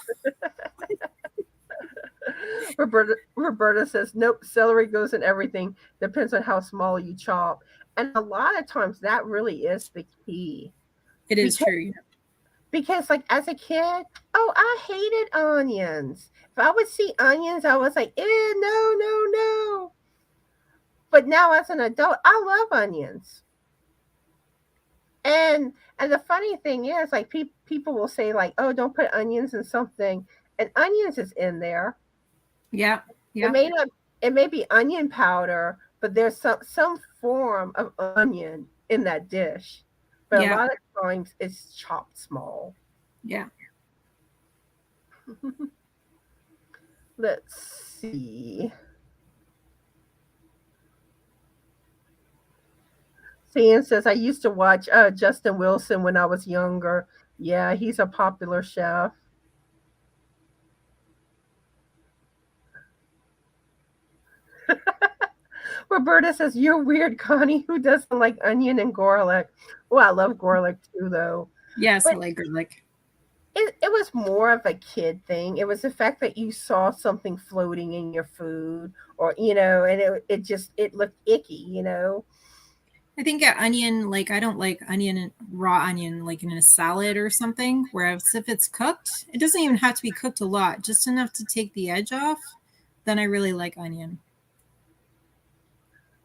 Roberta says, nope, celery goes in everything. Depends on how small you chop. And a lot of times that really is the key. It is Because, true. because like as a kid, oh, I hated onions. If I would see onions, I was like, no, no, no. But now as an adult, I love onions. And the funny thing is, like people will say, like, oh, don't put onions in something, and onions is in there. Yeah. It may not. It may be onion powder, but there's some form of onion in that dish. But a lot of times it's chopped small. Yeah. Let's see. Sam says I used to watch Justin Wilson when I was younger. Yeah, he's a popular chef. Roberta says, you're weird, Connie. Who doesn't like onion and garlic? Well, I love garlic too, though. Yes, but I like garlic. It was more of a kid thing. It was the fact that you saw something floating in your food, or and it looked icky. I think onion, like I don't like raw onion, like in a salad or something. Whereas if it's cooked, it doesn't even have to be cooked a lot, just enough to take the edge off. Then I really like onion.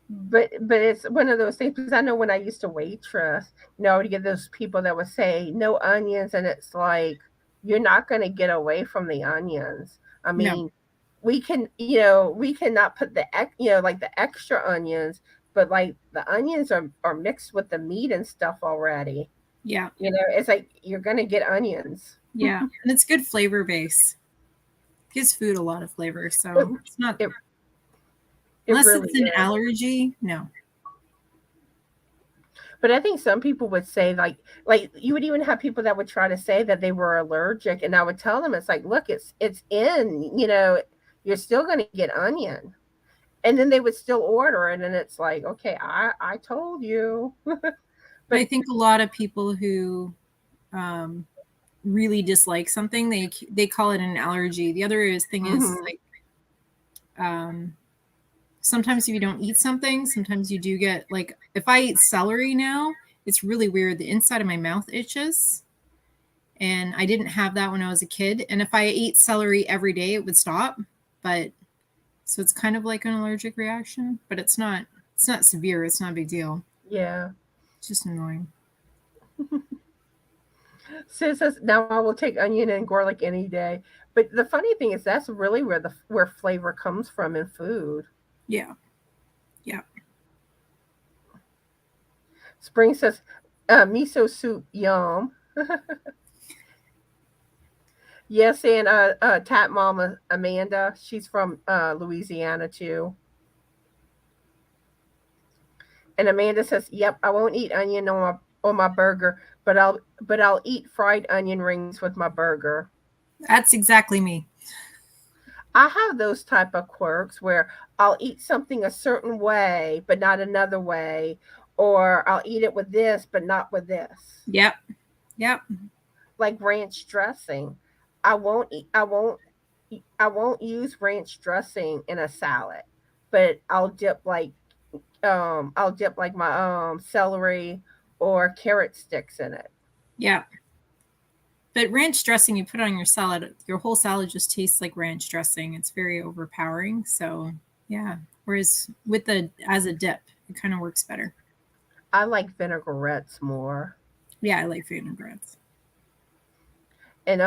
But it's one of those things, because I know when I used to waitress, I would get those people that would say no onions, and it's like you're not going to get away from the onions. I mean, No. we cannot put like the extra onions, but like the onions are mixed with the meat and stuff already. Yeah. It's like you're going to get onions. Yeah, and it's good flavor base. It gives food a lot of flavor, so it's not. Unless really it's an allergy, no. But I think some people would say like you would even have people that would try to say that they were allergic, and I would tell them it's like, look, it's in, you're still going to get onion. And then they would still order it, and it's like, okay, I told you. But I think a lot of people who really dislike something, they call it an allergy. The other thing is like sometimes if you don't eat something, sometimes you do get, like, if I eat celery now, It's really weird. The inside of my mouth itches. And I didn't have that when I was a kid. And if I ate celery every day, it would stop. But so it's kind of like an allergic reaction, but it's not severe. It's not a big deal. Yeah. It's just annoying. Sis says, now I will take onion and garlic any day. But the funny thing is that's really where flavor comes from in food. Yeah. Yeah. Spring says, miso soup, yum. Yes, and Tap Mama Amanda, she's from Louisiana too. And Amanda says, "Yep, I won't eat onion on my burger, but I'll eat fried onion rings with my burger." That's exactly me. I have those type of quirks where I'll eat something a certain way, but not another way, or I'll eat it with this, but not with this. Yep. Yep. Like ranch dressing. I won't use ranch dressing in a salad, but I'll dip like my celery or carrot sticks in it. Yeah. But ranch dressing you put on your salad, your whole salad just tastes like ranch dressing. It's very overpowering. So yeah. Whereas as a dip, it kind of works better. I like vinaigrettes more. Yeah, I like vinaigrettes. And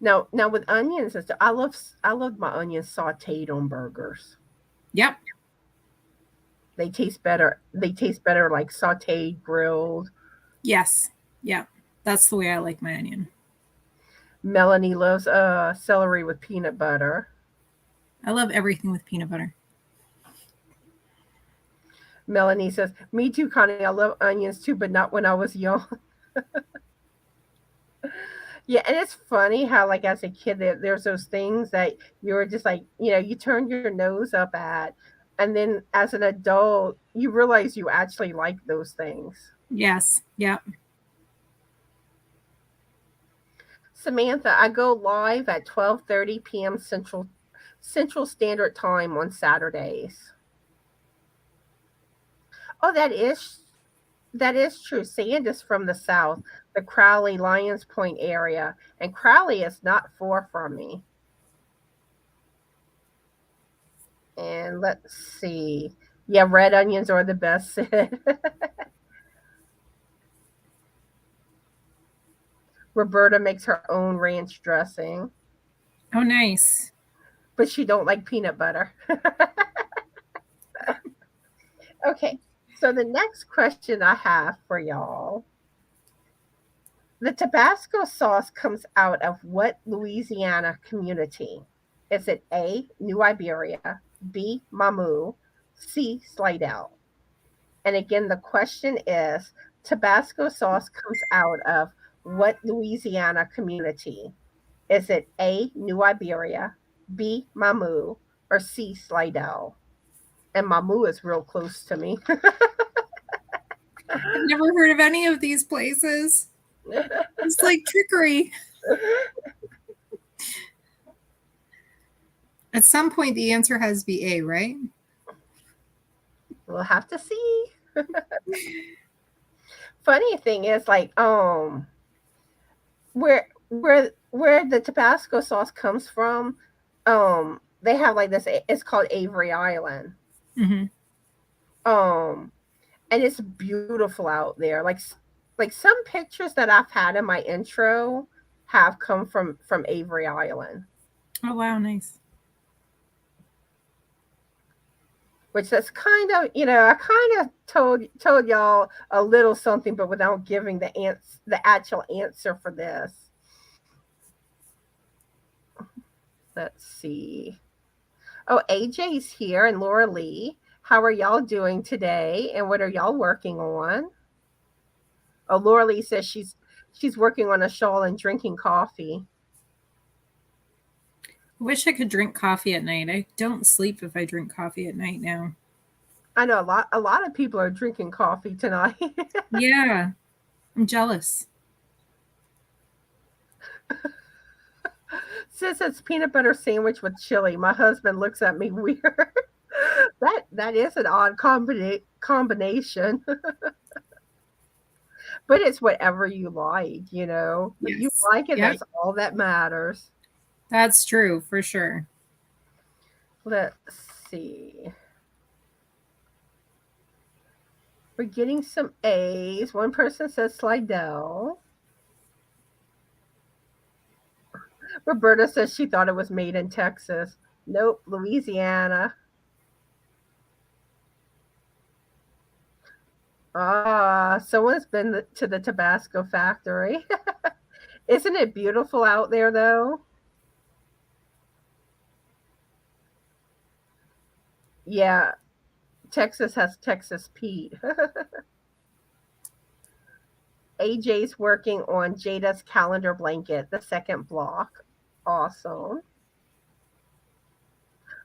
now with onions and stuff, I love my onions sauteed on burgers. Yep. They taste better. They taste better like sauteed, grilled. Yes. Yeah. That's the way I like my onion. Melanie loves celery with peanut butter. I love everything with peanut butter. Melanie says, "Me too, Connie. I love onions too, but not when I was young." Yeah, and it's funny how, like, as a kid, there's those things that you're just like, you turn your nose up at, and then as an adult, you realize you actually like those things. Yes. Yep. Samantha, I go live at 12:30 p.m. Central Standard Time on Saturdays. Oh, that is true. Sand is from the south, the Crowley Lions Point area, and Crowley is not far from me. And let's see. Yeah, red onions are the best. Roberta makes her own ranch dressing. Oh, nice. But she don't like peanut butter. Okay, so the next question I have for y'all. The Tabasco sauce comes out of what Louisiana community? Is it A, New Iberia, B, Mamu, C, Slidell? And again, the question is, Tabasco sauce comes out of what Louisiana community? Is it A, New Iberia, B, Mamu, or C, Slidell? And Mamu is real close to me. I've never heard of any of these places. It's like trickery. At some point, the answer has to be A, right? We'll have to see. Funny thing is, like, where the Tabasco sauce comes from, they have like this. It's called Avery Island. Mm-hmm. And it's beautiful out there. Like some pictures that I've had in my intro have come from Avery Island. Oh wow, nice. Which that's kind of, I kind of told y'all a little something, but without giving the actual answer for this. Let's see. Oh, AJ's here and Laura Lee. How are y'all doing today? And what are y'all working on? Oh, Laura Lee says she's working on a shawl and drinking coffee. I wish I could drink coffee at night. I don't sleep if I drink coffee at night now. I know a lot of people are drinking coffee tonight. Yeah. I'm jealous. Sis, it's peanut butter sandwich with chili. My husband looks at me weird. That is an odd combination. But it's whatever you like, you know. If you Yes. like it, Yep. that's all that matters. That's true for sure. Let's see. We're getting some A's. One person says Slidell. Roberta says she thought it was made in Texas. Nope, Louisiana. Ah, someone's been to the Tabasco factory. Isn't it beautiful out there, though? Yeah, Texas has Texas Pete. AJ's working on Jada's calendar blanket, the second block. Awesome.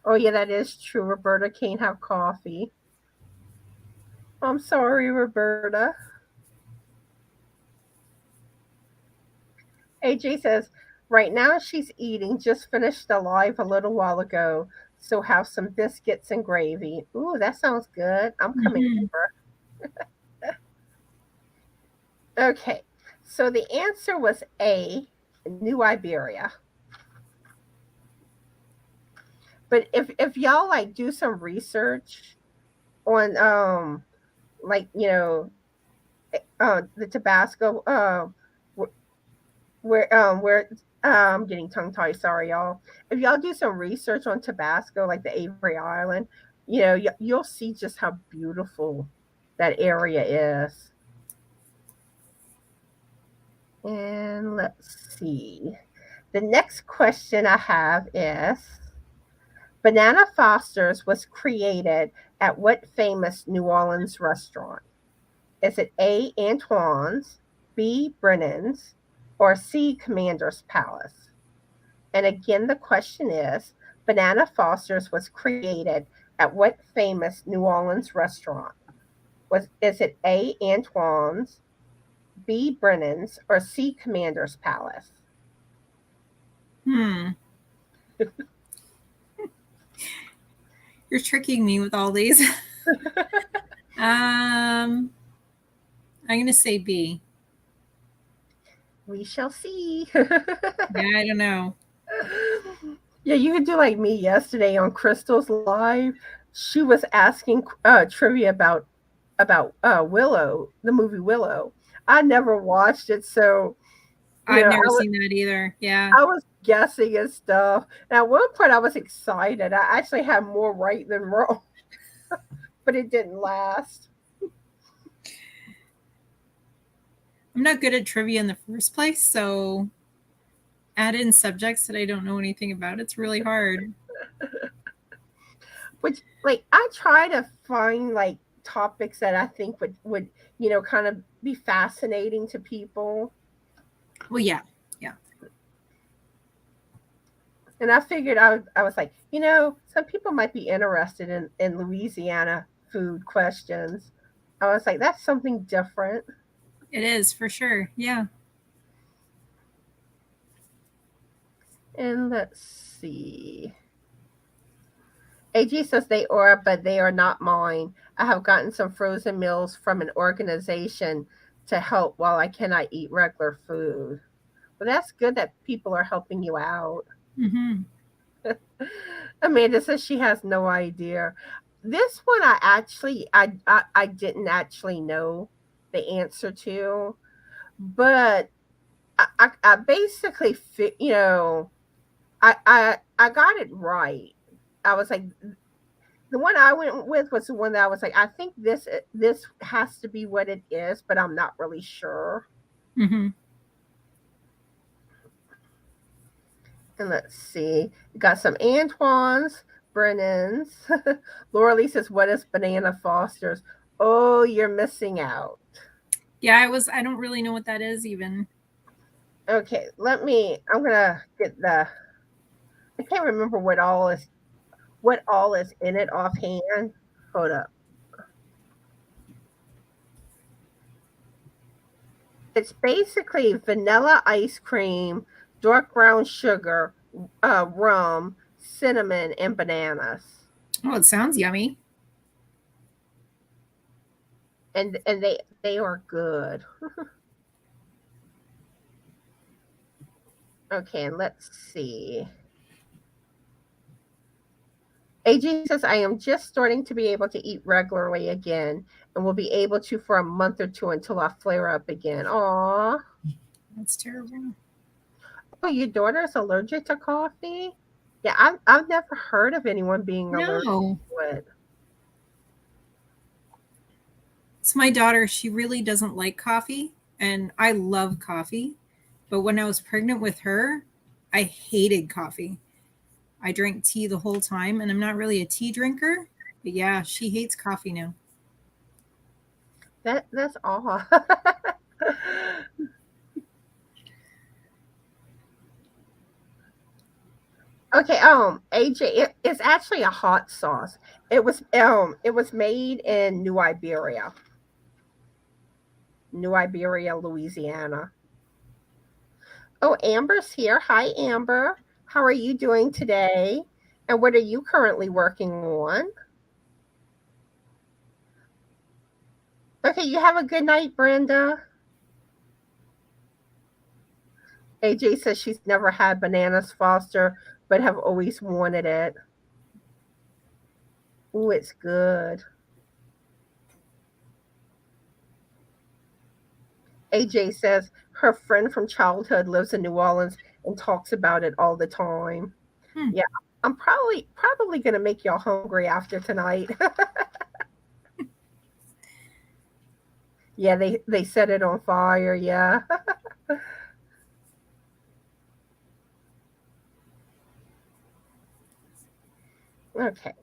Oh, yeah, that is true. Roberta can't have coffee. I'm sorry, Roberta. AJ says, right now she's eating, just finished the live a little while ago. So have some biscuits and gravy. Ooh, that sounds good. I'm coming Mhm. over. Okay, so the answer was A, New Iberia. But if y'all like do some research on like the Tabasco where I'm getting tongue tied, sorry y'all. If y'all do some research on Tabasco, like the Avery Island, you'll see just how beautiful that area is. And let's see. The next question I have is Banana Foster's was created at what famous New Orleans restaurant? Is it A. Antoine's, B. Brennan's, or C. Commander's Palace? And again, the question is Banana Foster's was created at what famous New Orleans restaurant? Is it A. Antoine's, B. Brennan's, or C. Commander's Palace? You're tricking me with all these. I'm going to say B. We shall see. Yeah, I don't know. Yeah, you could do like me yesterday on Crystal's live. She was asking trivia about Willow, the movie Willow. I never watched it, so I've never seen that either. Yeah. I was guessing and stuff. And at one point, I was excited. I actually had more right than wrong, but it didn't last. I'm not good at trivia in the first place, so add in subjects that I don't know anything about. It's really hard. Which, like, I try to find like topics that I think would kind of be fascinating to people. Well, yeah. And I figured I was like, some people might be interested in Louisiana food questions. I was like, that's something different. It is for sure. Yeah. And let's see. AG says they are, but they are not mine. I have gotten some frozen meals from an organization to help while I cannot eat regular food. Well, that's good that people are helping you out. Mm-hmm. Amanda says she has no idea. This one I didn't actually know the answer to, but I basically I got it right. I was like, the one I went with was the one that I was like, I think this has to be what it is, but I'm not really sure. Mm-hmm. And let's see, we got some Antoine's, Brennan's. Laura Lee says, what is Banana Foster's? Oh, you're missing out. Yeah, I don't really know what that is even. Okay, I'm gonna get I can't remember what all is in it offhand. Hold up. It's basically vanilla ice cream, dark brown sugar, rum, cinnamon, and bananas. Oh, it sounds yummy. and they are good. Okay, and let's see. AG says, I am just starting to be able to eat regularly again and will be able to for a month or two until I flare up again. Aw. That's terrible. Oh, your daughter's allergic to coffee? Yeah, I've never heard of anyone being allergic No. to it. It's my daughter. She really doesn't like coffee, and I love coffee. But when I was pregnant with her, I hated coffee. I drank tea the whole time, and I'm not really a tea drinker. But yeah, she hates coffee now. That's odd. Okay, AJ, it's actually a hot sauce. It was made in New Iberia, Louisiana. Oh, Amber's here. Hi, Amber. How are you doing today? And what are you currently working on? Okay, you have a good night, Brenda. AJ says she's never had bananas Foster, but have always wanted it. Ooh, it's good. AJ says her friend from childhood lives in New Orleans and talks about it all the time. Yeah, I'm probably gonna make y'all hungry after tonight. Yeah, they set it on fire. Yeah. Okay.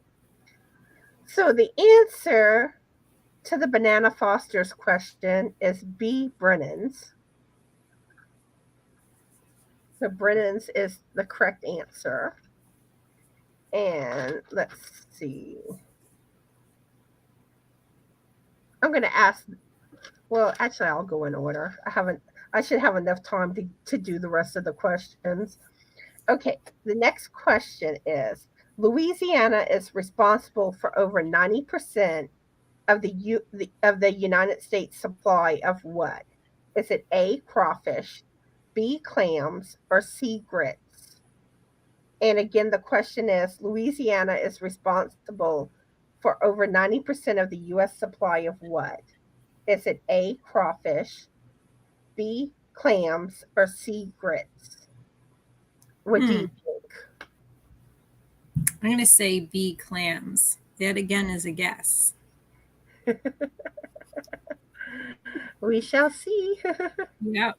So the answer to the Banana Foster's question is B. Brennan's. So Brennan's is the correct answer. And let's see. I'm going to ask. Well, actually, I'll go in order. I should have enough time to do the rest of the questions. Okay, the next question is Louisiana is responsible for over 90% of the United States supply of what? Is it A, crawfish, B, clams, or C, grits? And again, the question is Louisiana is responsible for over 90% of the U.S. supply of what? Is it A, crawfish, B, clams, or C, grits? What do you think? I'm going to say B, clams. That again is a guess. We shall see. Yep.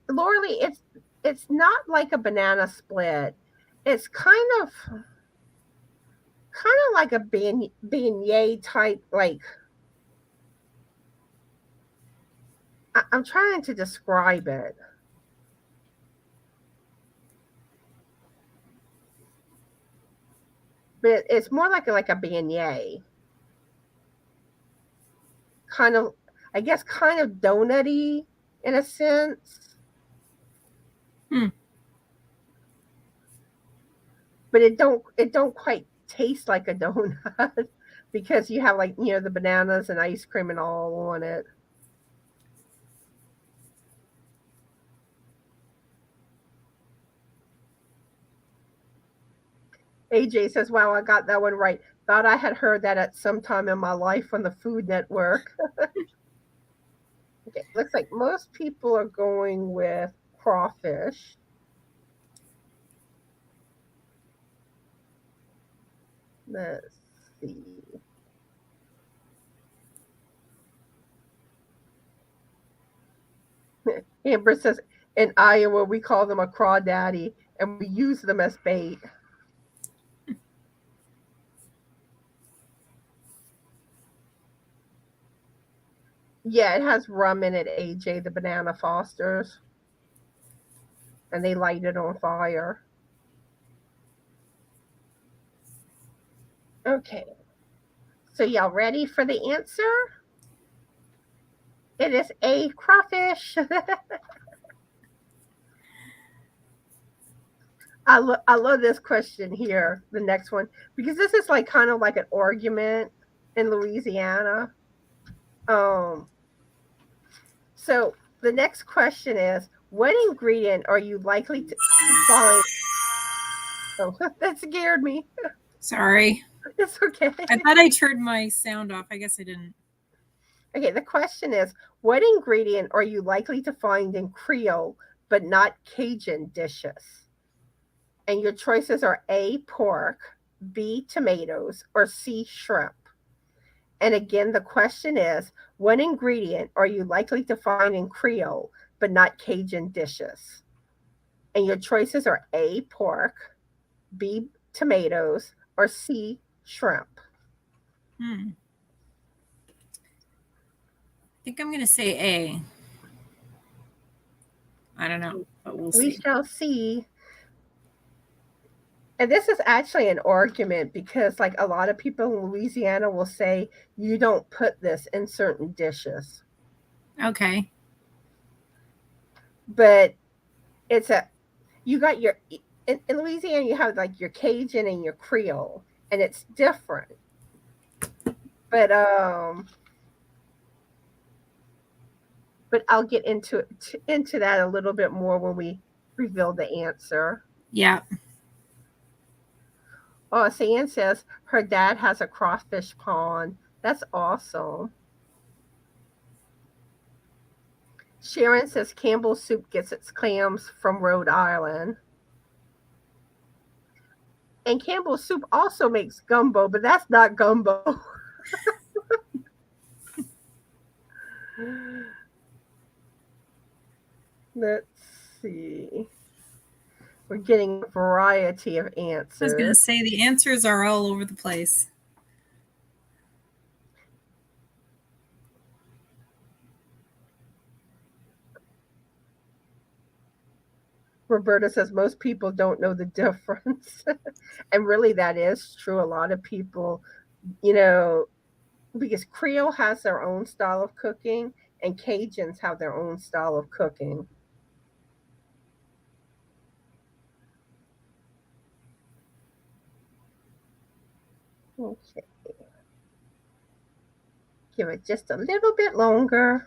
Lorley, it's not like a banana split. It's kind of like a beignet type. Like I'm trying to describe it. But it's more like a beignet. Kind of, I guess, kind of donutty in a sense. But it don't quite taste like a donut because you have like the bananas and ice cream and all on it. AJ says, wow, I got that one right. Thought I had heard that at some time in my life on the Food Network. Okay, looks like most people are going with crawfish. Let's see. Amber says, in Iowa, we call them a crawdaddy, and we use them as bait. Yeah, it has rum in it, AJ, the Banana Fosters. And they light it on fire. Okay. So y'all ready for the answer? It is a crawfish. I love this question here, the next one, because this is like kind of like an argument in Louisiana. Um, so the next question is, what ingredient are you likely to find? Oh, that scared me. Sorry. It's okay. I thought I turned my sound off. I guess I didn't. Okay, the question is, what ingredient are you likely to find in Creole but not Cajun dishes? And your choices are A, pork, B, tomatoes, or C, shrimp. And again, the question is, what ingredient are you likely to find in Creole but not Cajun dishes? And your choices are A, pork, B, tomatoes, or C, shrimp. I think I'm going to say A. I don't know, but we'll We see. shall see. And this is actually an argument because, like, a lot of people in Louisiana will say you don't put this in certain dishes. Okay. But it's you got your, in Louisiana, you have like your Cajun and your Creole, and it's different. But I'll get into that a little bit more when we reveal the answer. Yeah. Oh, San says her dad has a crawfish pond. That's awesome. Sharon says Campbell's soup gets its clams from Rhode Island. And Campbell's soup also makes gumbo, but that's not gumbo. Let's see. We're getting a variety of answers. I was going to say the answers are all over the place. Roberta says most people don't know the difference. And really, that is true. A lot of people, because Creole has their own style of cooking and Cajuns have their own style of cooking. Okay. Give it just a little bit longer.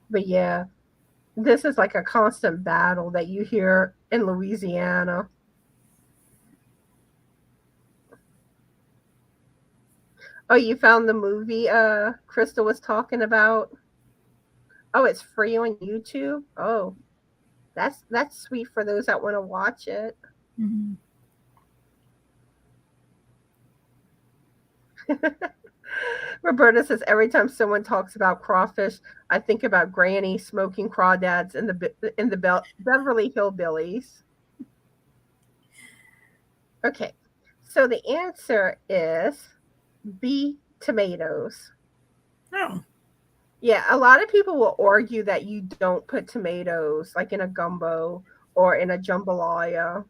But yeah, this is like a constant battle that you hear in Louisiana. Oh, you found the movie Crystal was talking about? Oh, it's free on YouTube? Oh, that's sweet for those that want to watch it. Mm-hmm. Roberta says every time someone talks about crawfish, I think about Granny smoking crawdads in the Beverly Hillbillies. Okay, so the answer is B, tomatoes. Oh. Yeah, a lot of people will argue that you don't put tomatoes like in a gumbo or in a jambalaya.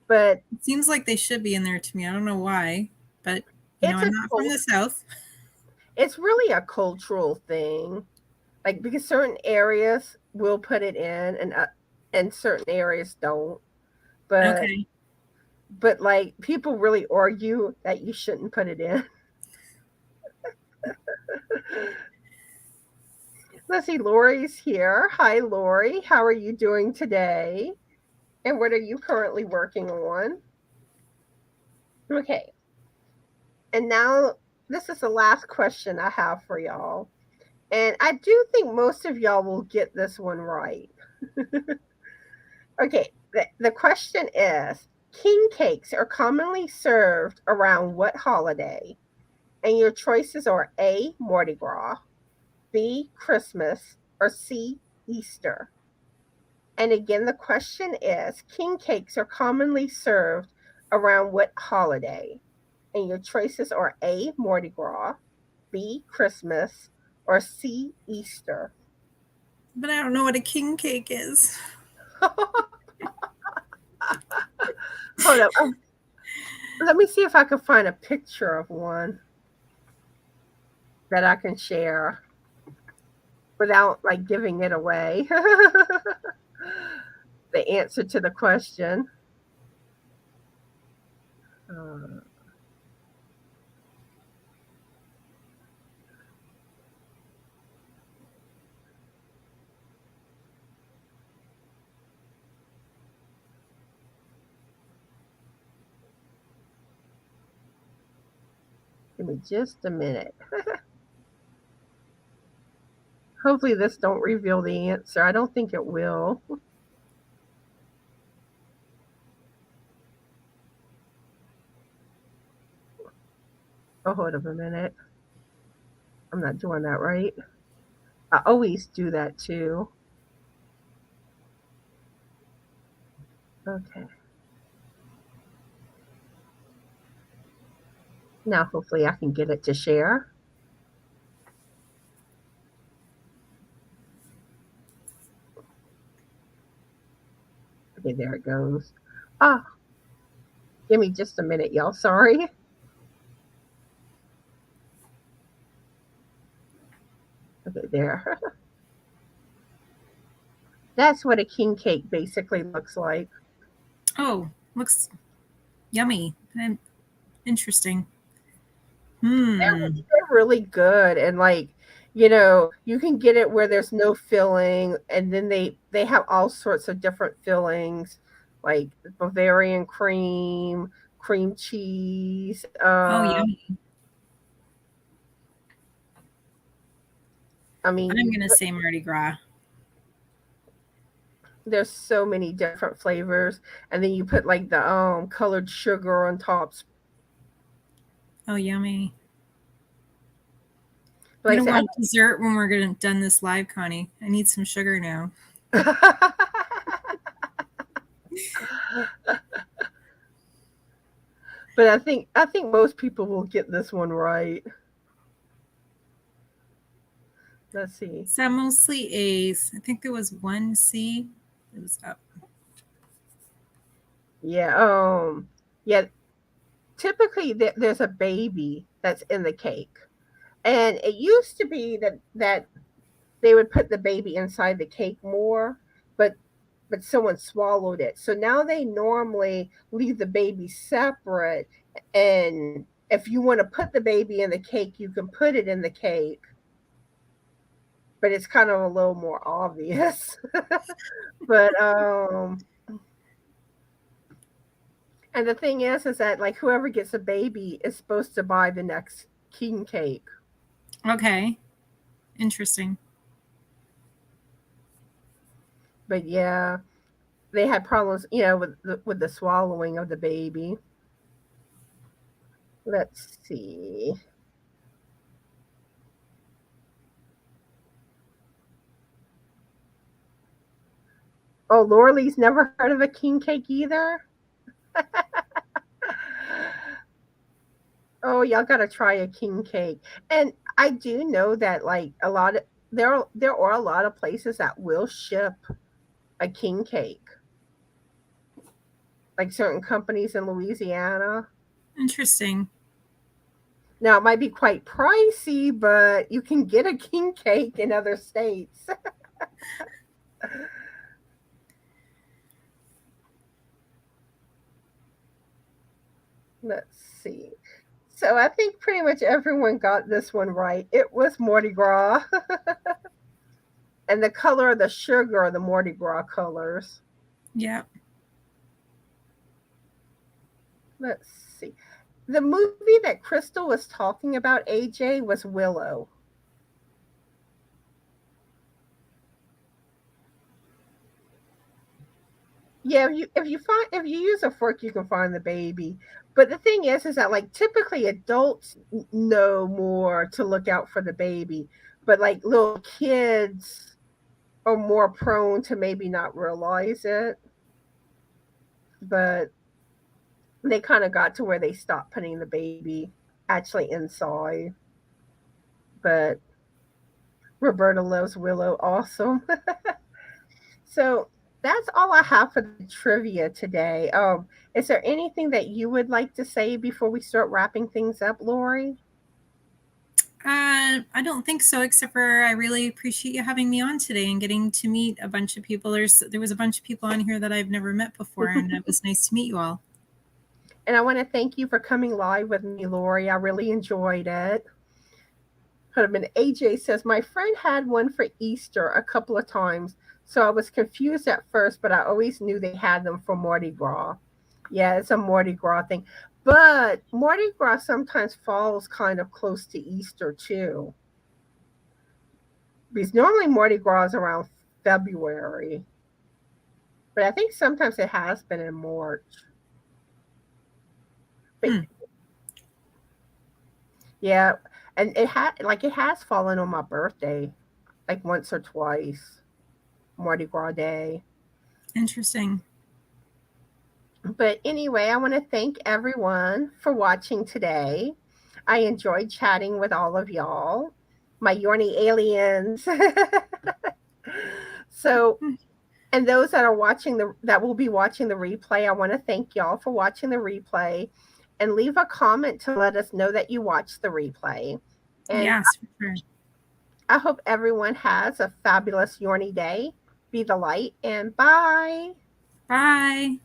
But it seems like they should be in there to me. I don't know why, but I'm not from the South. It's really a cultural thing, like because certain areas will put it in, and certain areas don't. But okay. But like people really argue that you shouldn't put it in. Let's see, Lori's here. Hi, Lori. How are you doing today? And what are you currently working on? Okay. And now this is the last question I have for y'all. And I do think most of y'all will get this one right. Okay. The question is, king cakes are commonly served around what holiday? And your choices are A, Mardi Gras, B, Christmas, or C, Easter. And again, the question is, king cakes are commonly served around what holiday? And your choices are A, Mardi Gras, B, Christmas, or C, Easter. But I don't know what a king cake is. Hold up. Let me see if I can find a picture of one that I can share without like giving it away. The answer to the question. Uh, Give me just a minute. Hopefully this don't reveal the answer. I don't think it will. Oh, hold up a minute. I'm not doing that right. I always do that too. Okay. Now hopefully I can get it to share. Okay, there it goes. Ah, give me just a minute, y'all. Sorry. Okay, there. That's what a king cake basically looks like. Oh, looks yummy and interesting. Hmm. They're really good, and like, you know, you can get it where there's no filling, and then they have all sorts of different fillings, like Bavarian cream, cream cheese. Oh, yummy. I mean, I'm gonna say Mardi Gras. there's so many different flavors, and then you put like the colored sugar on top. Oh, yummy. But I'm like gonna I want dessert when we're gonna done this live, Connie. I need some sugar now. but I think most people will get this one right. Let's see. So mostly A's. I think there was one C. It was up. Yeah. Yeah. Typically, there's a baby that's in the cake, and it used to be that they would put the baby inside the cake more, but someone swallowed it. So now they normally leave the baby separate, and if you want to put the baby in the cake, you can put it in the cake, but it's kind of a little more obvious. But and the thing is that like whoever gets a baby is supposed to buy the next king cake. Okay. Interesting. But yeah, they had problems, with the swallowing of the baby. Let's see. Oh, Laura never heard of a king cake either. Oh, y'all gotta try a king cake. And I do know that like a lot of there are a lot of places that will ship a king cake, like certain companies in Louisiana. Interesting. Now it might be quite pricey, but you can get a king cake in other states. Let's see. So I think pretty much everyone got this one right. It was Mardi Gras. And the color of the sugar are the Mardi Gras colors. Yeah. Let's see. The movie that Crystal was talking about, AJ, was Willow. Yeah, if you use a fork, you can find the baby. But the thing is that like typically adults know more to look out for the baby, but like little kids are more prone to maybe not realize it. But they kind of got to where they stopped putting the baby actually inside. But Roberta loves Willow. Awesome. So that's all I have for the trivia today. Is there anything that you would like to say before we start wrapping things up, Lori? I don't think so, except for I really appreciate you having me on today and getting to meet a bunch of people. There was a bunch of people on here that I've never met before, and it was nice to meet you all. And I want to thank you for coming live with me, Lori. I really enjoyed it. And AJ says, my friend had one for Easter a couple of times, so I was confused at first, but I always knew they had them for Mardi Gras. Yeah, it's a Mardi Gras thing. But Mardi Gras sometimes falls kind of close to Easter, too. Because normally Mardi Gras is around February. But I think sometimes it has been in March. But yeah, and it has fallen on my birthday, like once or twice. Mardi Gras Day. Interesting. But anyway, I want to thank everyone for watching today. I enjoyed chatting with all of y'all, my Yorny aliens. So, and those that are watching that will be watching the replay, I want to thank y'all for watching the replay, and leave a comment to let us know that you watched the replay. And yes, for sure. I hope everyone has a fabulous Yorny day. Be the light, and bye. Bye.